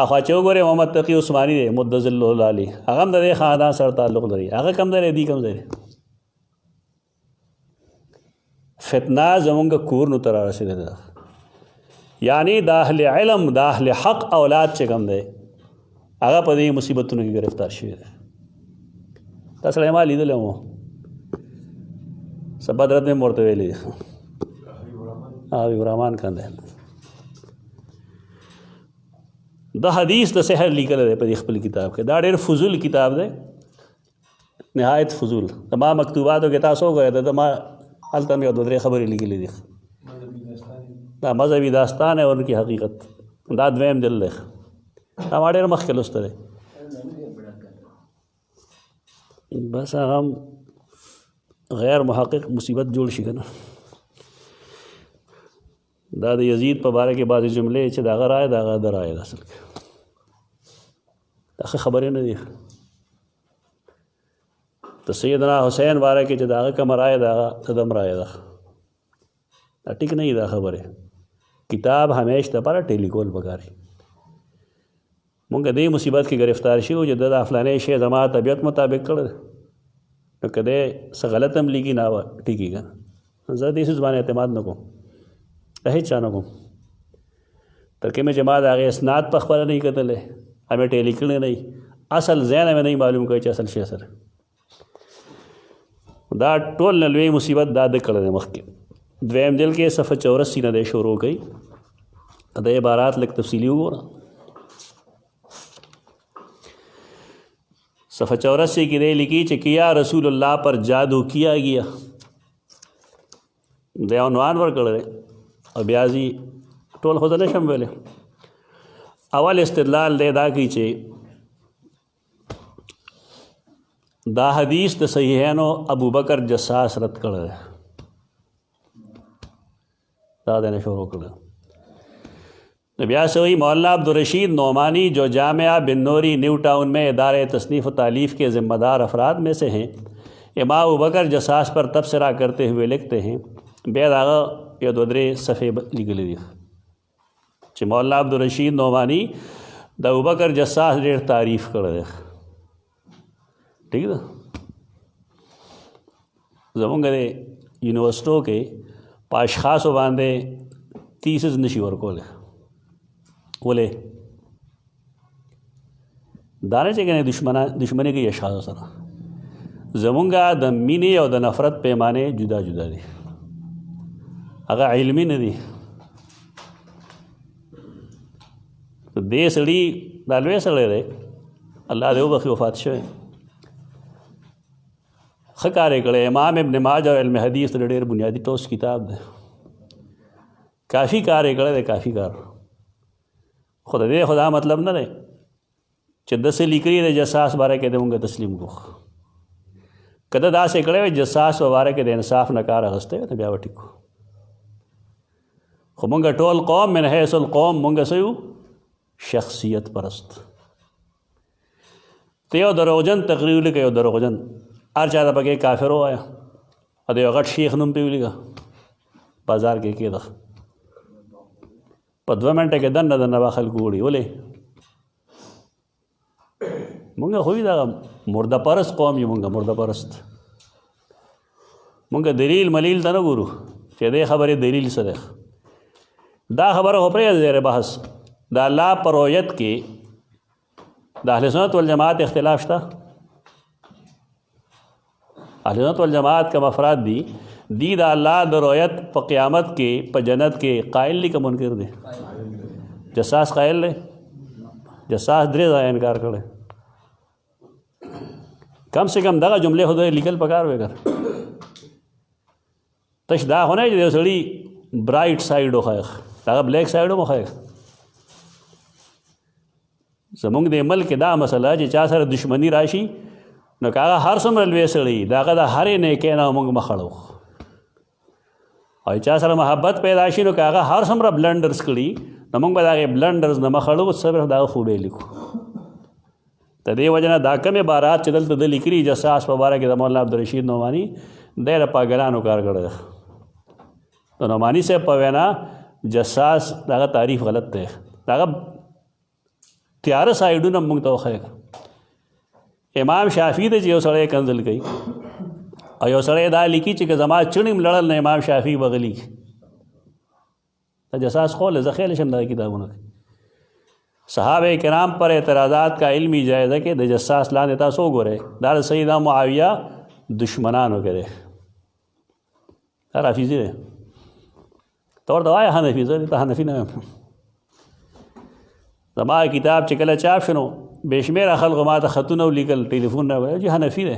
اخوا چې وګورې محمد تقي عثماني دی مدظ الله العلی، هغه هم د دې خاندان سره تعلق لري. هغه کم ځای دی کم ځای دی. فتنه زمونږ کورونو ته رارسېدلې ده. یعنی د اهل علم د اهل حق اولاد چې کوم دی هغه په دې مصیبتونو کې گرفتار شوی دی. دا سړی ما لیدلی وم، سبا درت مې ورته ویلي حبیب الرحمن کاندې د حدیث د سحر لیکلی دی په دې خپل کتاب کې. دا ډېر فضول کتاب دی، نهایت فضول. د ما مکتوباتو کې تاسو وګورئ، د ما هلته مې یو دوه درې خبرې لیکلي دي. دا مذهبي داستان ہے ان کی حقیقت. دا دویم دل دی. دا ما ډېر مخکې لوستی دی. بس هغه هم غیر محقق مصیبت جوړ شي که نه. دا د یزید په باره کې بعضې جملې چې د هغه رایه د هغه د رایه ده. اصل کې دا ښه خبرې نه دي. د سیدنا حسین باره کې چې د هغه کومه رایه ده هغه د دم رایه ده. دا ټیک نه وي دا خبرې. کتاب همیش دپاره ټیلیکول پکار وي. مونږ دې مصیبت کې گرفتار شي چې د فلانې شی زما طبیعت مطابق کړی نو که دی څه غلط هم لیکي نه ټیکېږي. زه دې څیز باندې اعتماد نه کوم، هېڅ چا نه کوم. تر کې مې چې ما د هغې اسناد په خپله نه وي کتلی، همې ټیلی کړی نه وي، اصل ځای نه مې نه معلوم کوي چې اصل شی سره. دا ټول نه لوی مصیبت دا ده کړی دی. مخکې دویم دل کې صفحه 84 نه دی شروع کوي. د عبارات لږ تفصیلي وګوره. صفحه 84 کې دی لیکي چې کیا رسول الله پر جادو کیا گیا. د عنوان ورکړی دی او بیا ځي ټول خو زه نشم ویلی. اول استدلال دی دا کوي چې دا حدیث د صحیحینو ابو بکر جساس رد کړی دی. دا دینا شروع کړی. بیا سے وہی مولانا عبدالرشید نعمانی جو جامعہ بن نوری نیو ٹاؤن میں ادارے تصنیف و تالیف کے ذمہ دار افراد میں سے ہیں، امام ابوبکر جساس پر تبصرہ کرتے ہوئے لکھتے ہیں. بیا داغه یو دوه درې صفحې لیکلي دي چې مولانا عبدالرشید نعمانی د ابوبکر جساس ډېر تعریف کړی دی. ٹھیک ده. زمونږ د یونیورسټو کې په اشخاصو باندې تیسز نشي ورکولی. ولې دا نه چې کنه دشمني کوي اشخاصو سره. زمونږ د مینې او د نفرت پیمانې جدا جدا دي. هغه علمي نه دي. دې سړي دا لوی سړی دی، الله دې وبخي، وفات شوی. ښه کار یې کړی. امام ابن ماجه او علم حدیث د ډېر بنیادي ټوس کتاب دی. کافي کار یې کړی دی، کافي کار. خو د دې خدا مطلب نه دی چې داسې لیکلي د جساس باره کې د مونږ تسلیم کو. که ده داسې کړی وی جساس په باره کې د انصاف نه کار اخیستی وی نو بیا به ټیک کو. خو مونږ ټول قوم من حیث القوم مونږ څه یو شخصیت پرست. ته یو دروغجن تقریر ولیکه، یو دروغجن هر چا ته پکې کافر ووایه او د یو غټ شیخ نوم پې ولیکه بازار کې کېده، په 2 منټه کې دننه دننه به خلکو وړي. ولې مونږ خو یې دغه مرده پرست قوم یو. مونږ مرده پرست. مونږ دلیل ملیل ته نه ګورو چې دې خبرې دلیل څه دی. دا خبره خو پرېږده زیر بحث. د الله په رؤیت کې د اهل سنت والجماعت اختلاف شته. اهل سنت والجماعت کوم افراد دي دی دا الله د رؤیت په قیامت کې په جنت کې قائل دی که منکر دی؟ جساس قائل دی. جساس درې ځایه انکار کړی. کم سے کم دغه جملې خو د لیکل پکار وی کړ. تش دا خو نه چې یو سړي برایټ سایډ وښایه، هغه بلیک سایډ هم وښایه. زمونږ د ملک دا مسله چې چا سره دشمني راشي نو که هغه هر څومره لوی سړی د هغه د هرې نیکۍ نه موږ مخ اړو، او چا سره محبت پیدا شي نو که هغه هر څومره بلنډرز کړي نو موږ به د هغې بلنډرز نه مخ اړو، صرف د هغه خوبۍ لیکو. د دې وجه نه دا کم عبارات چې دلته د لیکلي جساس په باره کې د مولانا عبدالرشید نعماني دی د پاګلانو کار کړی دی. د نعماني صاحب په وینا جساس د هغه تعریف غلط دی، د هغه تیاره سایډونه موږ ته وښیه. امام شافعي دی چې یو سړی کنځل کوي او یو سړی دا لیکي چې که زما چڼې لړل نه امام شافعي به غلي. د جساس قول زه خیال شم دا کتابونه کوي. صحابه کرام پر اعتراضات کا علمی جائزہ کہ د جساس لاندې تاسو وګورئ دا د سیدنا معاویه دشمنانو کې دی. دا رافضي دی. ته ورته وایه حنفي، زه ته حنفي نه یم. زما کتاب چې کله چاپ شنو بې شمېره خلکو ما ته خطونه ولیکل، ټلیفون نه ویل چې حنفي دی.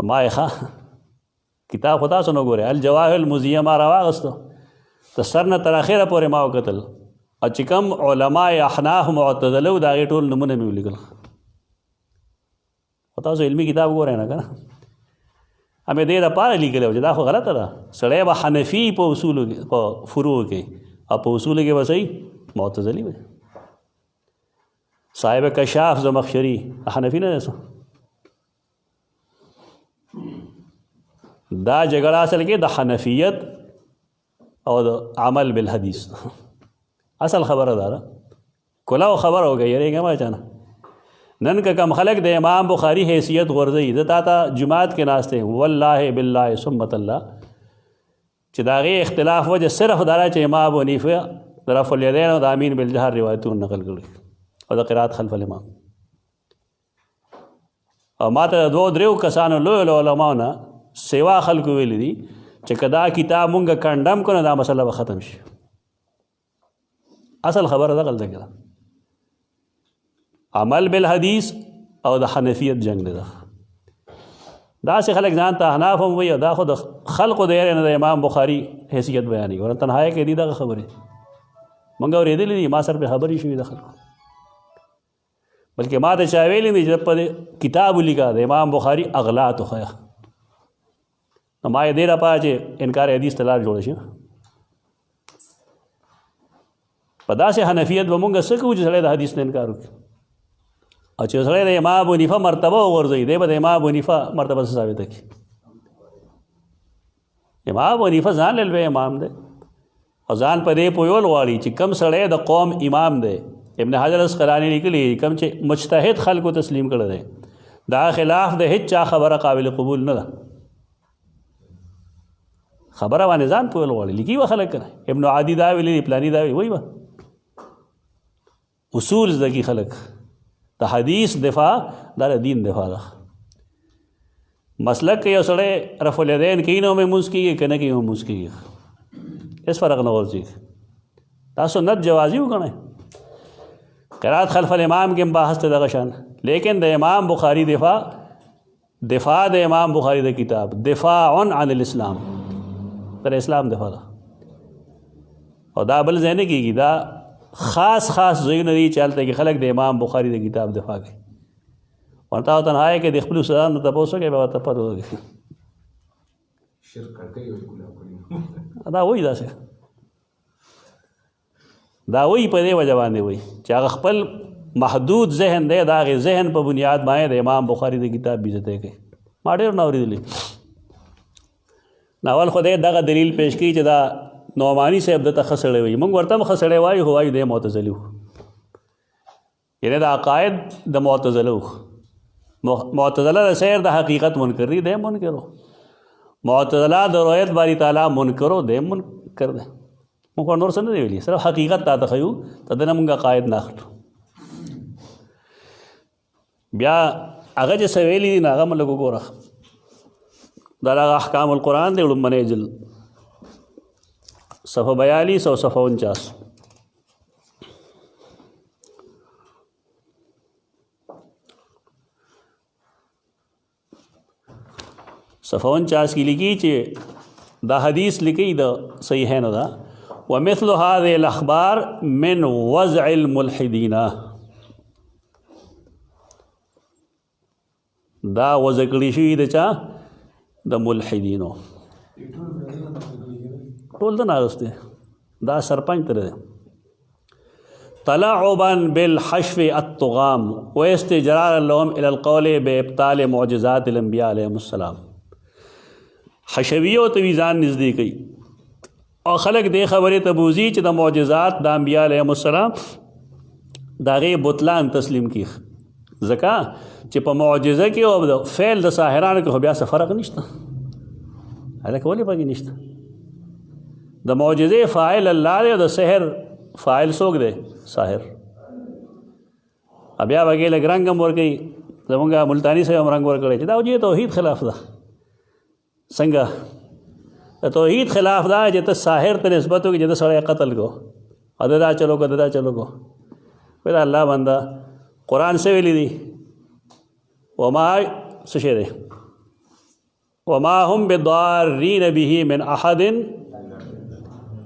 ما یې ښه کتاب خو تاسو نه ګورئ. الجواهر المضیه ما راواغستو، د سر نه تر اخره پورې ما وکتل، او چې کوم علما احناف معتزله و د هغې ټول نومونه مې ولیکل. خو تاسو علمي کتاب ګورئ نه که نه. همې دې دپاره لیکلی و چې دا خو غلطه ده. سړی به حنفي په اصولو کې په فروعو کې او په اصولو کې به صحیح معتزلي وي. صاحب کشاف زمخشري حنفي نه دی. دا جګړه اصل کې د حنفیت او د عمل بالحدیث اصل خبره ده. کلاو خبره وکړه، یېرېږه مه چانه. نن که کم خلک د امام بخاري حیثیت غورځوي، زه تا ته جماعت کې ناست یم والله بالله ثمت الله چې د هغې اختلاف وجه صرف دا چې امام ابو حنیفه د رفع الیدین او د امین بالجهر روایتونه نقل کړي او د قرات خلف الامام. او ما ته د 2-3 کسانو لویو علماو نه سیوا خلکو ویلي دي چې که دا کتاب مونږ کنډم کړو دا مسله به ختم شي. اصل خبره دغلته کې ده. عمل بالحدیث او د حنفیت جنگ دی. داسې خلک ځان ته احناف هم وایي، دا خو د خلقو د یارې نه د امام بخاري حیثیت بیانوي. ورته تنهایه کې دي دغه خبرې مونږ اورېدلې دي، ما سره پرې خبرې شوي د خلکو. بلکې ما ته چا ویلي دي چې په کتاب ولیکه د امام بخاري اغلاط وښیه. نو ما یې دې لپاره چې انکار حدیث ته لار جوړه شي. په داسې حنفیت به مونږ څه کوو چې سړی د حدیث نه انکار وکړي، او چې سړی د امام ابو حنیفه مرتبه وغورځوي دی به د امام ابو حنیفه مرتبه څه ثابته کړي. امام ابو حنیفه ځان له لوی امام دی او ځان په دې پویول غواړي چې کم سړی د قوم امام دی. ابن حجر اسقلاني لیکلي کم چې مجتهد خلکو تسلیم کړی دی دا خلاف د هیڅ چا خبره قابل قبول نه ده. خبره باندې ځان پویل غواړي، لیکي به خلک کنه ابن عادي دا ویلي پلاني دا وایي به اصول زده کي خلک. د حدیث دفاع دا د دین دفاع ده. مسلک کې یو سړی رفع الیدین کوي نو مونځ کېږي، که نه کوي نو مونځ کېږي، هېڅ فرق نه غورځېږي. دا سنت جوازي وګڼئ. قرات خلف الامام کې هم بحث ته دغه شان، لیکن د امام بخاري دفاع د امام بخاري د کتاب دفاع عن الاسلام، در اسلام دفاع ده. او دا بل ځای نه کېږي، دا خاص ځایونه دي چې هلته کې خلک د امام بخاري د کتاب دفاع کوي. ورته او تنهایه کې د خپلو استادانو تپوس وکړئ به ورته پته وکړي. دا وایي داسې دا وایي په دې وجه باندې وایي چې هغه خپل محدود ذهن دی، د هغې ذهن په بنیاد باندې د امام بخاري د کتاب بېزتی کوي. ما ډېر نه اورېدلي. ناول خو دی دغه دلیل پیش کوي چې دا نعماني صاحب دته ښه سړی وایي. موږ ورته هم ښه سړی وایو، خو وایو دی معتزلي و، یعنې د عقاید د معتزله و. معتزله د سیر د حقیقت منکر دی، دی منکر و. معتزله د رؤیت باری تعالی منکر و، دی منکر دی. موږ نور څه نه دی ویلي، صرف حقیقت تا ته ښیو، ته دنه موږ عقاید نه اخلو. بیا هغه چې څه ویلي دي نو هغه م لږ وګوره. دا احکام القرآن دے لمبنے جل صفحہ 42 اور صفحہ 49. صفحہ 49 کی لکھی چے دا حدیث لکھی دا صحیحین دا ومثل هذه الاخبار من وضع الملحدین دا وضع کړي شوی د چا د ملحدینو ټول د ناغسته دا سرپنچ تر تلاعبا بالحشو الطغام واستجرار لهم الى القول بابطال معجزات الانبیاء علیهم السلام. حشویو تویزان نزدې کوي او خلق دې خبرې ته بوزي چې د معجزات د انبیاء علیهم السلام د هغې بطلان تسلیم کړي ځکه چې په معجزه کې او د فعل د ساحرانو کې خو بیا څه فرق نشته. هلکه ولې پکې نشته؟ د معجزې فاعل الله دی او د سحر فاعل څوک دی؟ ساحر. بیا به کې لږ رنګ هم ورکوي زمونږ ملتاني صاحب هم رنګ ورکړی چې دا وجې توحید خلاف ده. څنګه د توحید خلاف دا چې ته ساحر ته نسبت وکړي چې ته سړی قتل کو دا چلو کو دا چلو کو. دا الله بنده قرآن سے ویلی دی وما سشے دے وما هم بضارین به من احد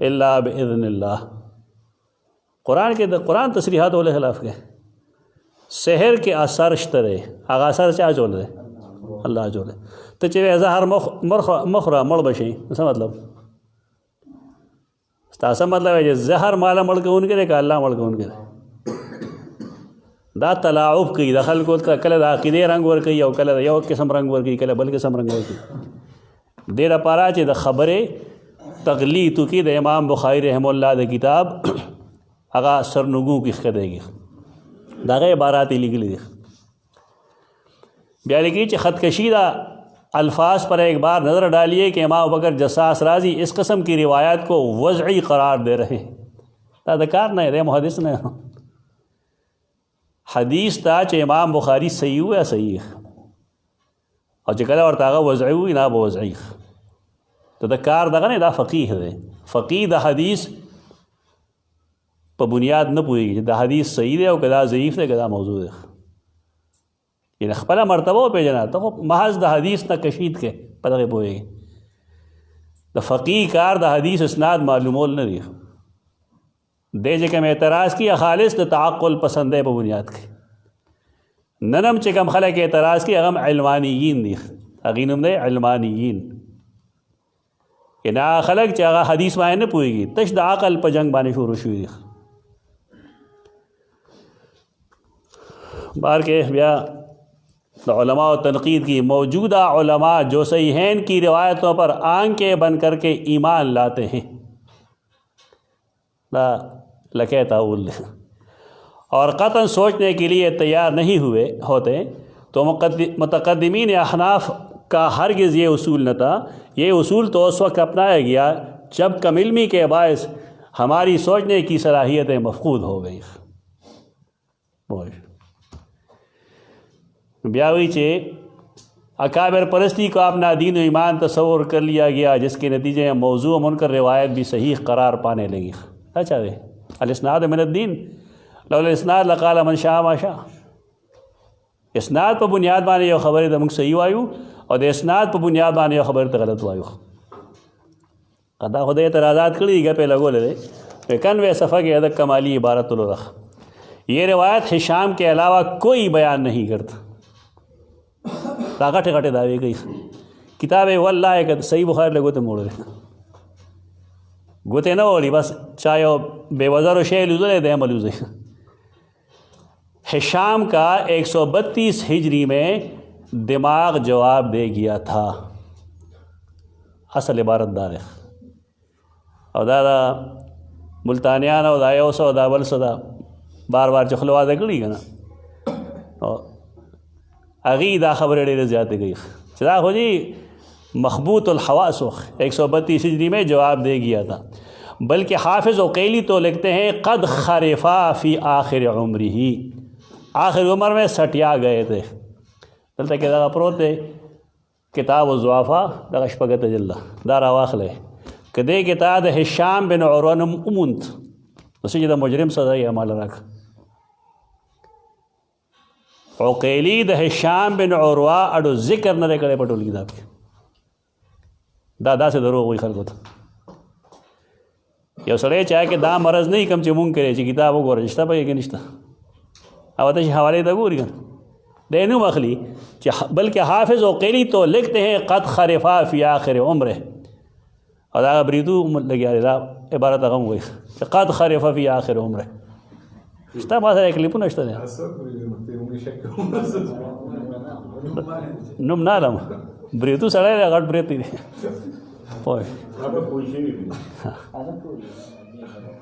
الا باذن اللہ. قرآن کے قرآن تصریحات والے خلاف کے سحر کے اثر شترے آغا اثر چاہ جول دے اللہ جول دے تو چوے زہر مخرا مڑ بشی ایسا مطلب ایسا مطلب ہے کہ زہر مالا مڑ کے ان کرے کہ اللہ مڑ کے ان کرے. دا تلاعب کوي د خلکو ته کله د عقیدې رنګ ورکوي او کله د یو قسم رنګ ورکوي کله بل قسم رنګ ورکوي. دې لپاره چې د خبرې تغلیط وکړي د امام بخاری رحم الله د کتاب هغه سرنګو کې ښکتېږي د هغې عبارات یې لیکلي دي. بیا لیکي چې خطکشی دا الفاظ پر ایک بار نظر ڈالیے کہ امام ابوبکر جساس رازی اس قسم کی روایت کو وضعی قرار دے رہے ہیں. دا دکار نہیں دے محدث نے حدیث تا چې امام بخاری صحیح ہوا صحیح او چې کله ورته هغه وضعي وي نه به وضعي ته د کار دغه نه دا فقیه دی. فقیه د حدیث په بنیاد نه پوهېږي چې د حدیث صحیح دی او که دا ضعیف دی که دا موضوع دی. یعنې خپله مرتبه وپېژنه ته خو محض د حدیث نه کشید کې په دغې پوهېږي. د فقیه کار د حدیث اسناد معلومول نه دی. دے چې کوم اعتراض کی خالص د تعقل پسند ہے په بنیاد کې. ننم چې کوم خلک اعتراض کی هغه علمانیین دي هغې نوم دی علمانیین. یعنې هغه خلک چې هغه حدیث باندې نه پوهېږي تش د عقل په جنګ باندې شروع شوي دي. بار کې بیا د علماء و تنقید کی موجودہ علماء جو صحیحین کی روایتوں پر آنکھیں بند کر کے ایمان لاتے ہیں لکے تعول اور قطعاً سوچنے کے لیے تیار نہیں ہوتے تو متقدمین احناف کا ہرگز یہ اصول نہ تھا. یہ اصول تو اس وقت اپنایا گیا جب کم علمی کے باعث ہماری سوچنے کی صلاحیتیں مفقود ہو گئی. بیاوی چے اکابر پرستی کو اپنا دین و ایمان تصور کر لیا گیا جس کے نتیجے میں موضوع منکر روایت بھی صحیح قرار پانے لگی. اچھا وے الاسناد من الدین لولا الاسناد لقال من شاء ما شاء. اسناد په بنیاد باندې یو خبرې د موږ صحیح وایو او د اسناد په بنیاد باندې یو خبرې ته غلط وایو. دا خدای اعتراضات کړي دي ګپې لګولې دی 91 صفحہ کے ادب کمالی عبارت الرخ. یہ روایت ہشام کے علاوہ کوئی بیان نہیں کرتا. دا غټه غټه دعوی کوي کتاب والله که صحیح بخاری له ګوتې موړی ګوتې نه وړي بس چا یو بے وزر شی لیدلی دی هم الوځي. ہشام کا 132 ہجری میں دماغ جواب دے گیا تھا. اصل عبارت دار او دا ملتانیان او دا یو څه دا بل څه دا بار بار چې خوله واده کړي که نه هغې دا خبرې ډېرې زیاتې کوي چې دا خو جی مخبوط الحواس 132 ہجری میں جواب دے گیا تھا. بلکہ حافظ عقیلی تو لکھتے ہیں قد خرفا فی آخر عمرہ آخر عمر میں سٹیا گئے تھے. دلته کې دا پروت دی کتاب الضعفاء دغه شپږ تجله دا راواخلی که دې کې تا د هشام بن عروه نوم وموند نو چې د مجرم سزا یې عمل راکړه. عقیلي د هشام بن عروه اډو ذکر نه دی کړی په ټول کتاب کې. دا داسې دروغ وایي خلکو ته. یو سړی چا کې دا مرض نه وي کوم چې مونږ کړی چې کتاب وګوره شته پکې کې نشته او ته چې حوالې ته ګوري کنه دی نوم اخلي چې بلکې حافظ عقیلي تو لکھتے ہیں قد خرفا فی آخر عمره او دا بریدو لګیا دی دا عبارت هغه هم وایي چې قد خرفا فی آخر عمره شته ما سره کلیپونه شته دی نوم نه لم بریدو سړی دی غټ برید دی پوه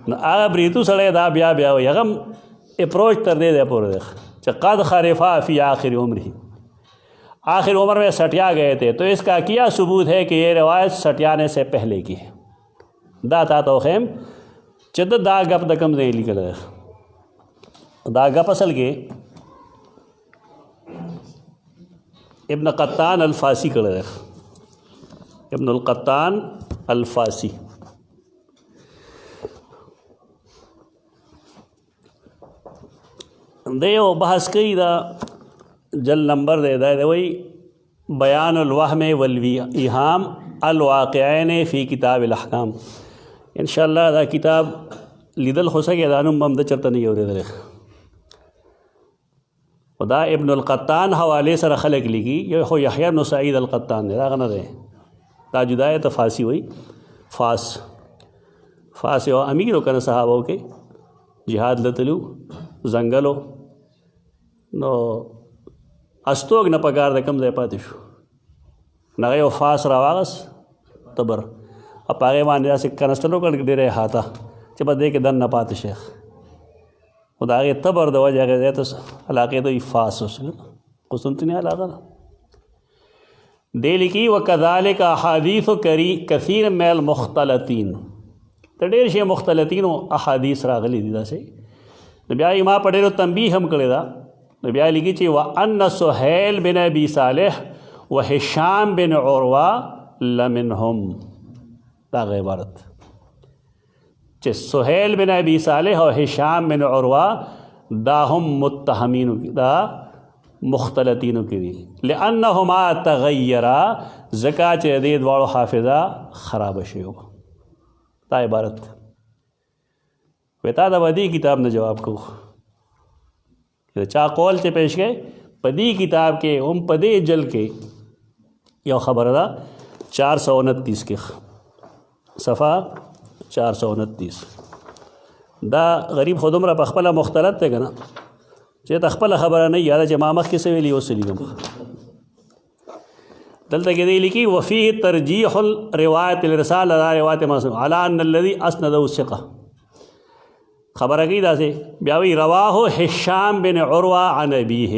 نو هغه بریتو سړی دا بیا وایي هغه اپروچ تر دې دی پورې دی چې قد خرفا فی آخر عمره آخر عمر میں سٹیا گئے تھے تو اس کا کیا ثبوت ہے کہ یہ روایت سٹیانے سے پہلے کی ہے. دا تا تو خیم چې دا گپ د کم ځای لیکل دی دا گپ اصل کې ابن قطان الفاسی کړی دی. ابن القطان الفاسی دی یو بحث کوي دا جل نمبر دی دا وی بیان الوهم والایهام الواقعین فی کتاب الاحکام. انشاءاللہ دا کتاب لیدل خو سکے دا نوم هم د چرته نه اورېدلی خو دا ابن القطان حوالې سره خلک لیکي یو خو یحیی بن سعید القطان دی دا هغه نه دی دا جدا ہے. فاسی وی فاس یو امیر کنه صحابو کې جهاد لتلو زنګلو نو استوګ نه پکار د کم ځای پاتې شو نغه یو فاس راواغس تبر او هغې باندې داسې کنستلو کړ ډېرې احاطه چې په دې کې دن نه پاتې شیخ خو د هغې تبر د وجې هغې ځای ته علاقې ته وي فاس اوس قسطنطنیه علاقه ده دې لیکي وکذلک احادیث کثیر من المختلطین ته ډېر شی مختلطینو احادیث راغلي دي داسې نو بیا یې ما په ډېرو تنبیه هم کړې ده نو بیا لیکي چې وان سهیل بن ابي صالح وهشام بن عروه لمنهم دا عبارت چې سهیل بن ابي صالح او هشام بن عروه دا هم متهمین دا مختلطینو کې دي لانهما تغیرا ځکه چې دې دواړو حافظه خراب شوی دا عبارت وتا دا ودی کتاب نه جواب کو چا قول چې پیش کړي پدی کتاب کې هم پدې جل کې یو خبره ده 429 کې صفحه 429 دا غریب خودم را په خپل مختلط ته کنه چې تخپل خبره نه یاده چې ما مخ کې څه ویلي اوس لیکم دلته کې دی لیکي وفيه ترجیح الروایت الرسال على روایت مسلم على ان الذي اسنده الثقه خبره کی دا سے بیاوی رواه هشام بن عروه عن ابيه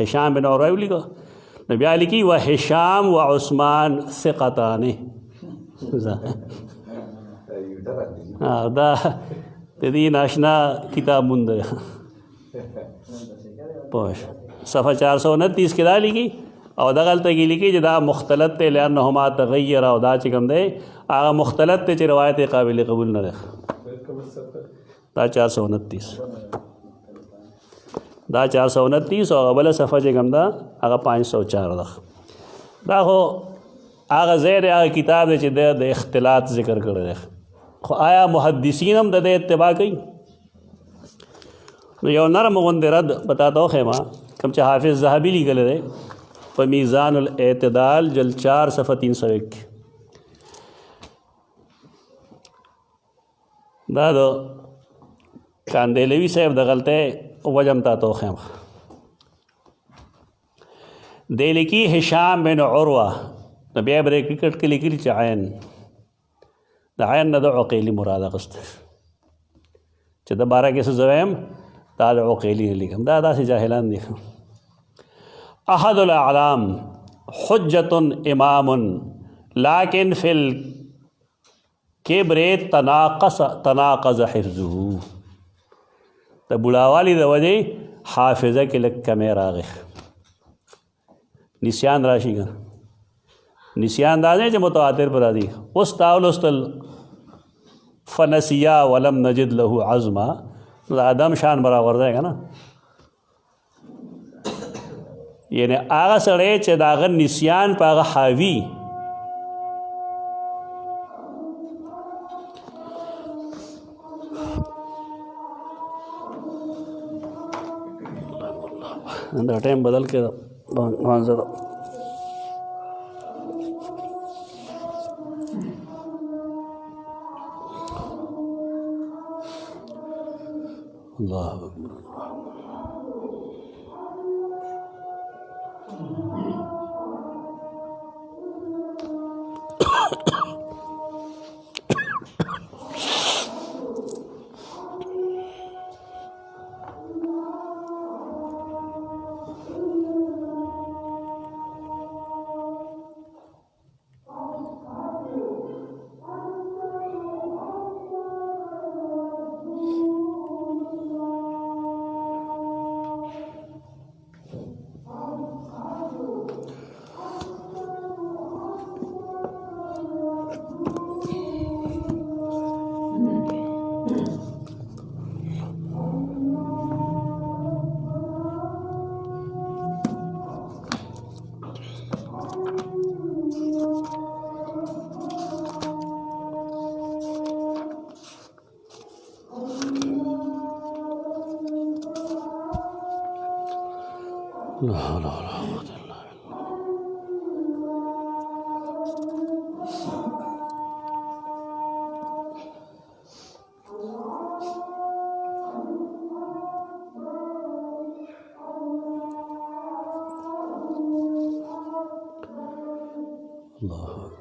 هشام بن عروه لیکو نبی علی کی وهشام وعثمان ثقتان دا دې ناشنا کتاب مونږ پوه صفحه 429 کې دا لیکي او دا غلطه کې لیکي چې دا مختلط ته لانهما تغیر او دا چې کوم دی هغه مختلط ته چې روایت قابل قبول نه ده دا 429 دا 429 او بل صفحه چې کوم دا هغه 504 ده دا خو هغه زیر هغه کتاب دی چې د اختلاط ذکر کړی دی خو آیا محدثین هم د دې اتباع کوي نو یو نرم غوندې رد بتاتا ہوں خیمہ کم چې حافظ ذهبی لیکلی دی په میزان الاعتدال جل 4 صفحه 301 دا د کاندیلوی صاحب د غلطه وجم تاتا ہوں خیمہ دی لیکي هشام بن عروه نو بیا بریکټ کې لیکلي چې عین د عین نه د عقیلي مراد اخیست چې د باره کې څه زویم دا د عقیلي نه لیکم دا داسې جاهلان دي احد الاعلام حجة امام لیکن فی الکبر تناقض حفظه د بوډاوالي د وجې حافظه کې لږ کمی راغی نسیان راشي که نسیان دا دی چې متواتر پر راځي. اوس تا ولوستل فنسیا ولم نجد له عزما، نو د آدم شان برابر دی که نه. یعنی هغه سړی چې د هغه نسیان په هغه حاوي دا ټایم بدل کړه مانځه ده. الله اکبر. لا حول ولا قوة إلا بالله. الله أكبر.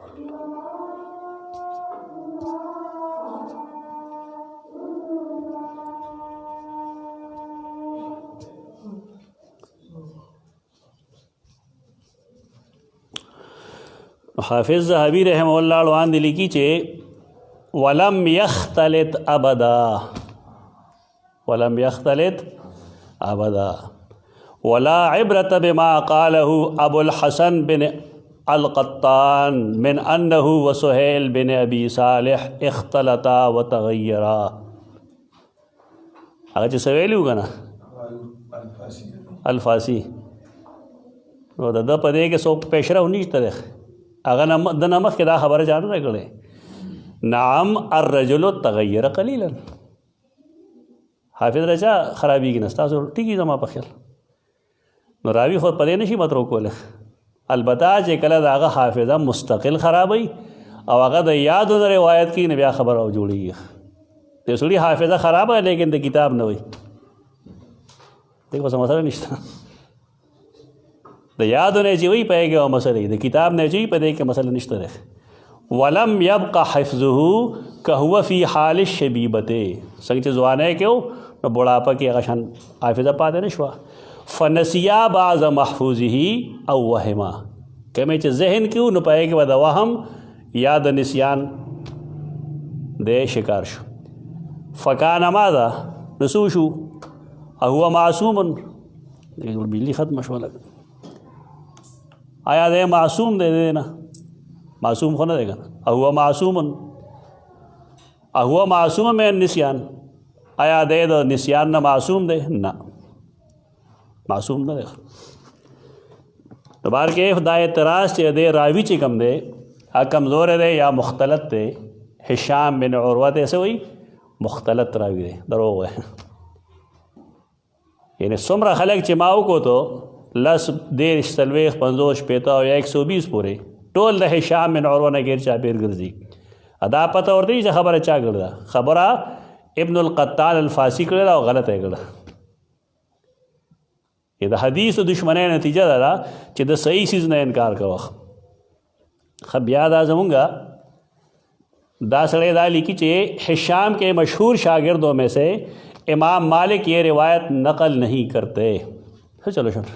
حافظ ذهبی رحمه الله وړاندې لیکي چې ولم یختلط ابدا، ولم یختلط ابدا ولا عبرة بما قاله ابو الحسن بن القطان من انه وسهيل بن ابي صالح اختلطا وتغيرا. هغه چې سویلو کنه الفاسی نو د په دې کې څوک پېښره ونیشته ده. هغه د نمخ کې دا خبره جان نه کړې. نعم الرجل تغیر قلیلا. حافظ رجا خرابېږي نه ستاسو ټیکي زما په خیال. نو راوي خو په دې نشي متروکوله. البته چې کله د هغه حافظه مستقل خرابوي او هغه د یادو د روایت کې نه بیا خبره او جوړېږي. د سړي حافظه خرابه لیکن د کتاب نه وي دغه څه مسله نشته. د یادو نه چې وي پهږي او مسله د کتاب نه چې په دې کې مسله نشته ده. ولم يبقى حفظه كهو في حال الشبيبه. څنګه چې ځوانه کې نو بوډاپه کې هغه شان حافظه پاتې نه شوه. فنسیا بعض محفوظه او وهما. کمه چې ذهن کې نو پهږي و د وهم یا د نسیان د شکار شو. فکان ماذا نسو شو هو معصوم. بجلی ختم شو لګ. آیا دې معصوم دې نه معصوم خو نه دی کنه. هو معصوم هو معصوم من نسیان. آیا دې د نسیان نه معصوم دی؟ نه معصوم نه دی. دوباره کې خدای اعتراض چې دې راوی چې کم دی کمزور دی یا مختلط دی. هشام بن عروه ته څه وایي؟ مختلط راوی دی، دروغ ہے. یعنی څومره خلک چې ما وکړو 10 30 40 50 50 او 120 پورې ټول د هشام بن عروه نه غیر چاپیر ګرځي. ادا پته ورته چې خبره چا کړه؟ خبره ابن القطان الفاسی کړه او غلطه کړه. دا حدیث دشمنی نتیجه ده چې د صحیح چیز نه انکار کوه. خو بیا دا زمونږه دا سړی دا لیکي چې هشام کے مشہور شاگردوں میں سے امام مالک یہ روایت نقل نہیں کرتے. چلو شر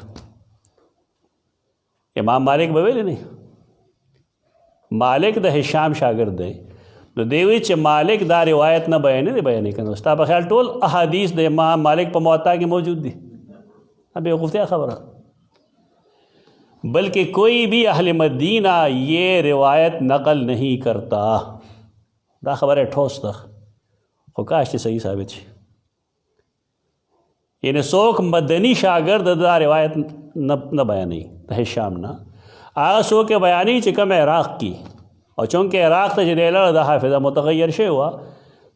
امام مالک به ویلی نه. مالک د هشام شاگرد دی نو دیوی چې مالک دا روایت نه بیانې کنه. ستا په خیال ټول احادیث د امام مالک په موطا کې موجود دي؟ ابه وقفتیا خبره. बल्कि कोई भी अहल मदीना ये रिवायत नकल नहीं करता। दा खबर है ठोस था खो काश सही साबित है। यानी सोक मदनी शागिर्द दा रिवायत न बयानी त हिशाम ना आगा सो के बयानी चिकम इराक़ की और चूँकि इराक़ त जदेला दा हाफिज़ा मुतग़य्यर शे हुआ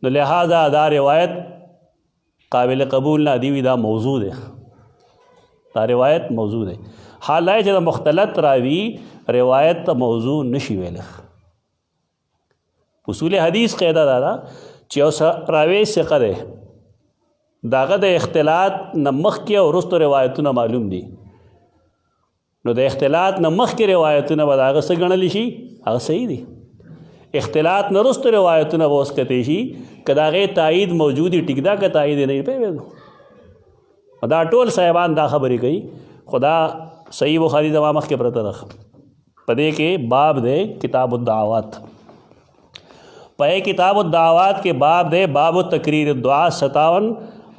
तो लिहाजा दा रिवायत काबिल कबूल ना दीवी दा मौजूद है। दा रिवायत मौजूद है। हाल है जब मुख्तलत रावी रिवायत त मौजू नशी वेल। उसूल हदीस क़ैदा दादा चौस रावी से करे दागत इख्तिलात न मख के और रुस्त रिवायतुन मालूम दी नो द इख्तिलात न मख के रिवायतुन बदाग से गणली शी आग सही दी। इख्तिलात न रुस्त रिवायतुन वो उसके तेशी कदागे तायद मौजूदी टिकदा का तायद नहीं पे खुदा टोल साहिबान दा खबरी गई खुदा सही बुखारी दवा मख के प्रत रख पदे के बाब दे किताबुद्दावात पे किताबुद्दावात के बाब दे बाब तकरीर दुआ 57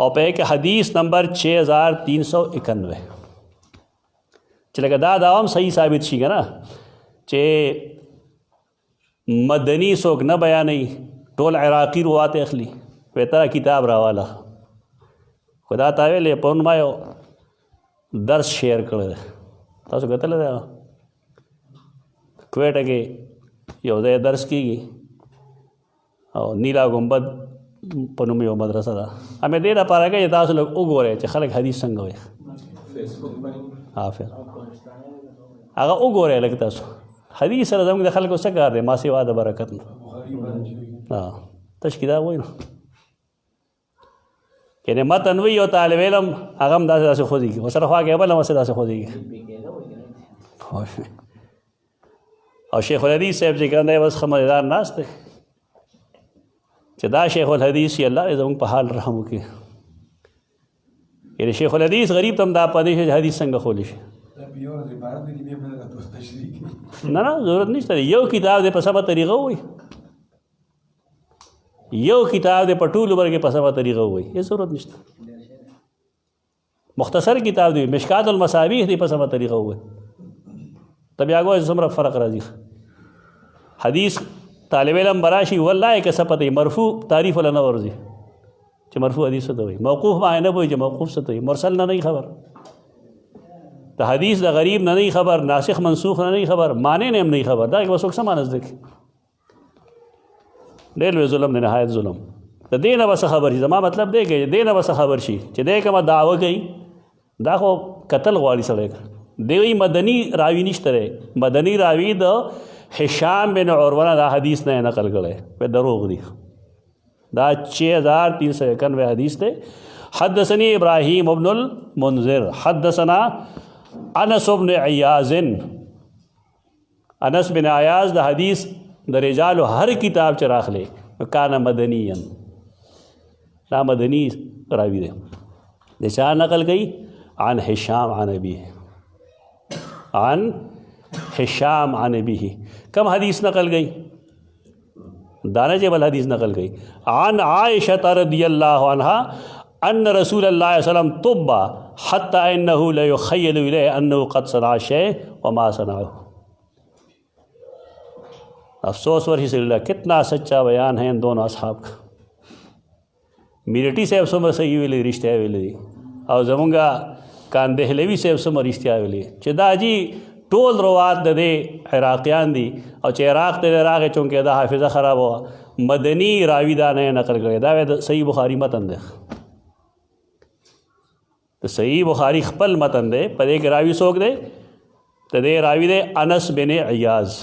और पे के हदीस नंबर 6391 चलेगा दादावम सही साबित शीगा ना चे मदनी सोक न बया नहीं टोल इराक़ी रुआत अखली वे तरह किताब रवाला खुदा तावेले पौन मायो दर्स शेयर कर तासो गतल क्वेट के योदय दर्स की और नीला गुंबद पनुम यो मदरसा था हमें देना पा रहा है ये तासो लोग उगो रहे खलक हदीस संग हुए हाँ फिर अगर उगो रहे लगता सो हदीस रज़म के खल को सकार दे मासी वाद बरकत हाँ तश किताब वही ना यानी मत अनवी और तालिब इल्म अगम दास खुदी की वसर ख्वा के बल मसे दास खुदी की और शेख हदीस साहब जी कहते बस खमरदार नास थे चदा शेख हदीस अल्लाह इज़म पहाल रहम की यानी शेख हदीस गरीब तम दा पदेश हदीस संग खोलिश ना ना ज़रूरत नहीं था यो किताब दे पसबा तरीक़ा हुई यो किताब दे पटूल उबर के पसबा तरीक़ा हुई ये ज़रूरत नहीं था। मुख्तसर किताब दी मिशकातुल मसाबीह दी पसबा तरीक़ा हुई तब आगो समरा फ़र्क राजी हदीस तालिब इल्म बराशी वल्लाह के सपत मरफू तारीफ़ न वर्जी च मरफू हदीस तो हुई मौकूफ़ माए न बोई मौकूफ़ से तो मुरसल न नहीं खबर तो हदीस द गरीब न नहीं खबर नासिख मनसूख न नहीं खबर माने ने हम नहीं खबर दा कि बस वक्त समानस देखे डेल वे जुल्म ने नहायत जुल्म तो दे न बस खबर जमा मतलब दे के दे न बस खबर शी च दे कमा दाव गई दाखो कतल वाली सड़े दे गई मदनी रावी निश्तरे मदनी रावी द हिशाम बिन उरवा दा हदीस ने नकल करे वे दरोग दी दा 6391 हदीस थे। हदसनी इब्राहीम इब्नुल मुंज़िर हदसना अनस इब्न अय्याज़िन अनस बिन अय्याज़ द हदीस द रिजाल हर किताब चराख ले काना मदनीयन ना मदनी रावी दे जैसा नकल गई आन हिशाम आन अबी आन हिशाम आन अबी कम हदीस नकल गई दाना जेबल हदीस नकल गई आन आयशा रदियल्लाहु अन्हा अन्न रसूलुल्लाह सल्लल्लाहु अलैहि वसल्लम तुब्बा हत्ता इन्नहु ला युखय्यलु इलैहि अन्नहु क़द सना शै व मा सनाहु। अफसोस वर्षी से कितना सच्चा बयान है इन दोनों असहाब का। मिरटी साहब सुमर सही वेले रिश्ते वेले और जमुंगा कान दहलेवी साहब सुमर रिश्ते वेले चिदाजी टोल रवात दे इराक़ियान दी और चे इराक़ दे इराक़ चूँकि दा हाफिज़ा ख़राब हुआ मदनी रावीदा ने नकल करे दावे सही बुखारी मतन दे तो सही बुखारी खपल मतन दे पर एक रावी सोक दे तो दे रावी दे अनस बिन अय्याज़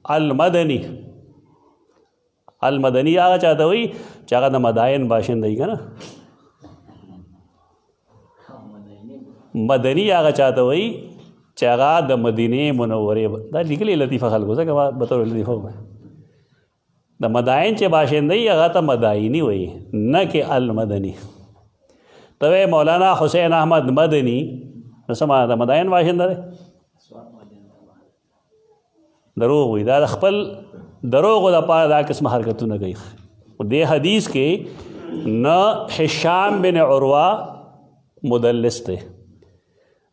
अलमदनी अलमदनी आगा चाहता हुई चागा द मदायन बाशिंदगी का ना मदनी आगा चाहता हुई चागा द मदीने मुनव्वरे दा निकली लतीफ़ा खल गुज़ा के बतौर लतीफ़ा में द मदायन चे बाशिंदगी आगा ता मदायनी हुई न कि अलमदनी तवे मौलाना हुसैन अहमद मदनी न समा द मदायन बाशिंदा रे दरोग हुई दा खपल दरोग दा पा दा किस्म हरकतों न गई दे हदीस के न हिशाम बिन उरवा मुदल्लिस थे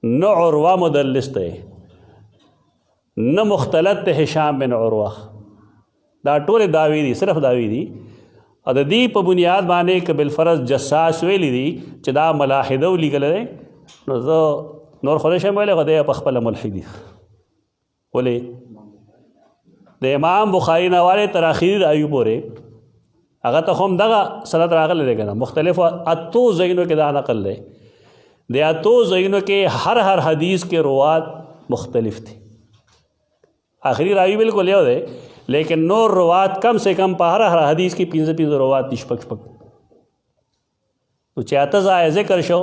न उरवा मुदल्लिस थे نه مختلط ته هشام بن عروه. دا ټول داوی دي، صرف داوی دي. او د دې په بنیاد باندې که بالفرض جساس ویلی دي چې دا ملاحده ولیکلی دی، نو زه نور خو نشم ویلی، خو دی په خپله ملحد دي. ولې د امام بخاري نه والی تر اخري رایو پورې هغه ته هم دغه سند راغلی دی که نه، مختلفو اتو ځایونو کې دا نقل دی. د اتو ځایونو کې هر حدیث کې روات مختلف دي. آخری راوی بالکل یو دی، لیکن نور روات کم سے کم په هر حدیث کې 15 روات دي، شپږ. نو چې اته ځایه ذکر شو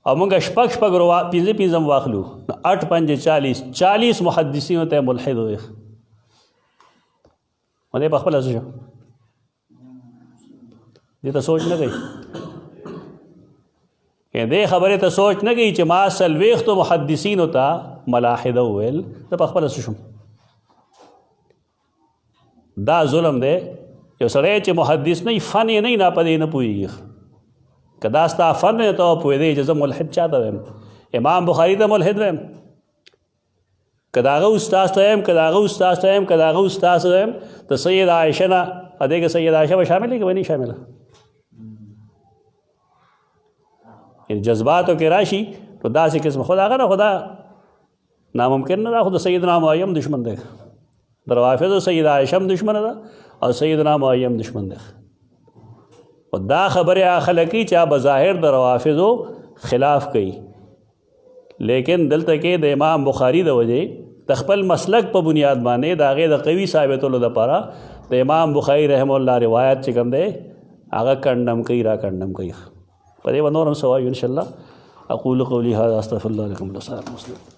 او موږ شپږ روات 15 واخلو، نو 8 5 40 محدثینو ته ملحد وي. و دې په خپله څه شو؟ دې ته سوچ نه کوي. دې خبرې ته سوچ نه کوي چې ما 40 محدثینو ته ملاحده وویل، زه په خپله څه شم؟ دا ظلم دی. یو سړی چې محدث نه وي، فن یې نه وي، په دې نه پوهېږي. که دا ستا فن دی ته پوهېدی چې زه ملحد چا ته وایم؟ امام بخاري ته ملحد وایم؟ که د هغه استاذ ته وایم، که د هغه استاذ ته وایم، که د هغه استاذ ته وایم، د سید عایشه نه په دې کې سید عایشه به شامل وي که به نه شامله؟ یعنې جذباتو کې راشي نو داسې قسم خو د هغه نه، خو دا ناممکن نه ده. خو د سیدنا معاویه هم دشمن دی، د روافضو سید عایشه هم دشمنه ده او سیدنا معاویه هم دشمن دی. خو دا خبرې هغه خلک کوي چې بظاهر د روافضو خلاف کوي، لیکن دلته کې د امام بخاري د وجې د خپل مسلک په بنیاد باندې د هغې د قوي ثابتولو دپاره د امام بخاري رحمه الله روایت چې کوم دی هغه کنډم کوي، را کنډم کوي. په دې به نور هم څه وایو انشاءالله. اقول قولي هذا استغفر الله لكم ولسائر المسلمين.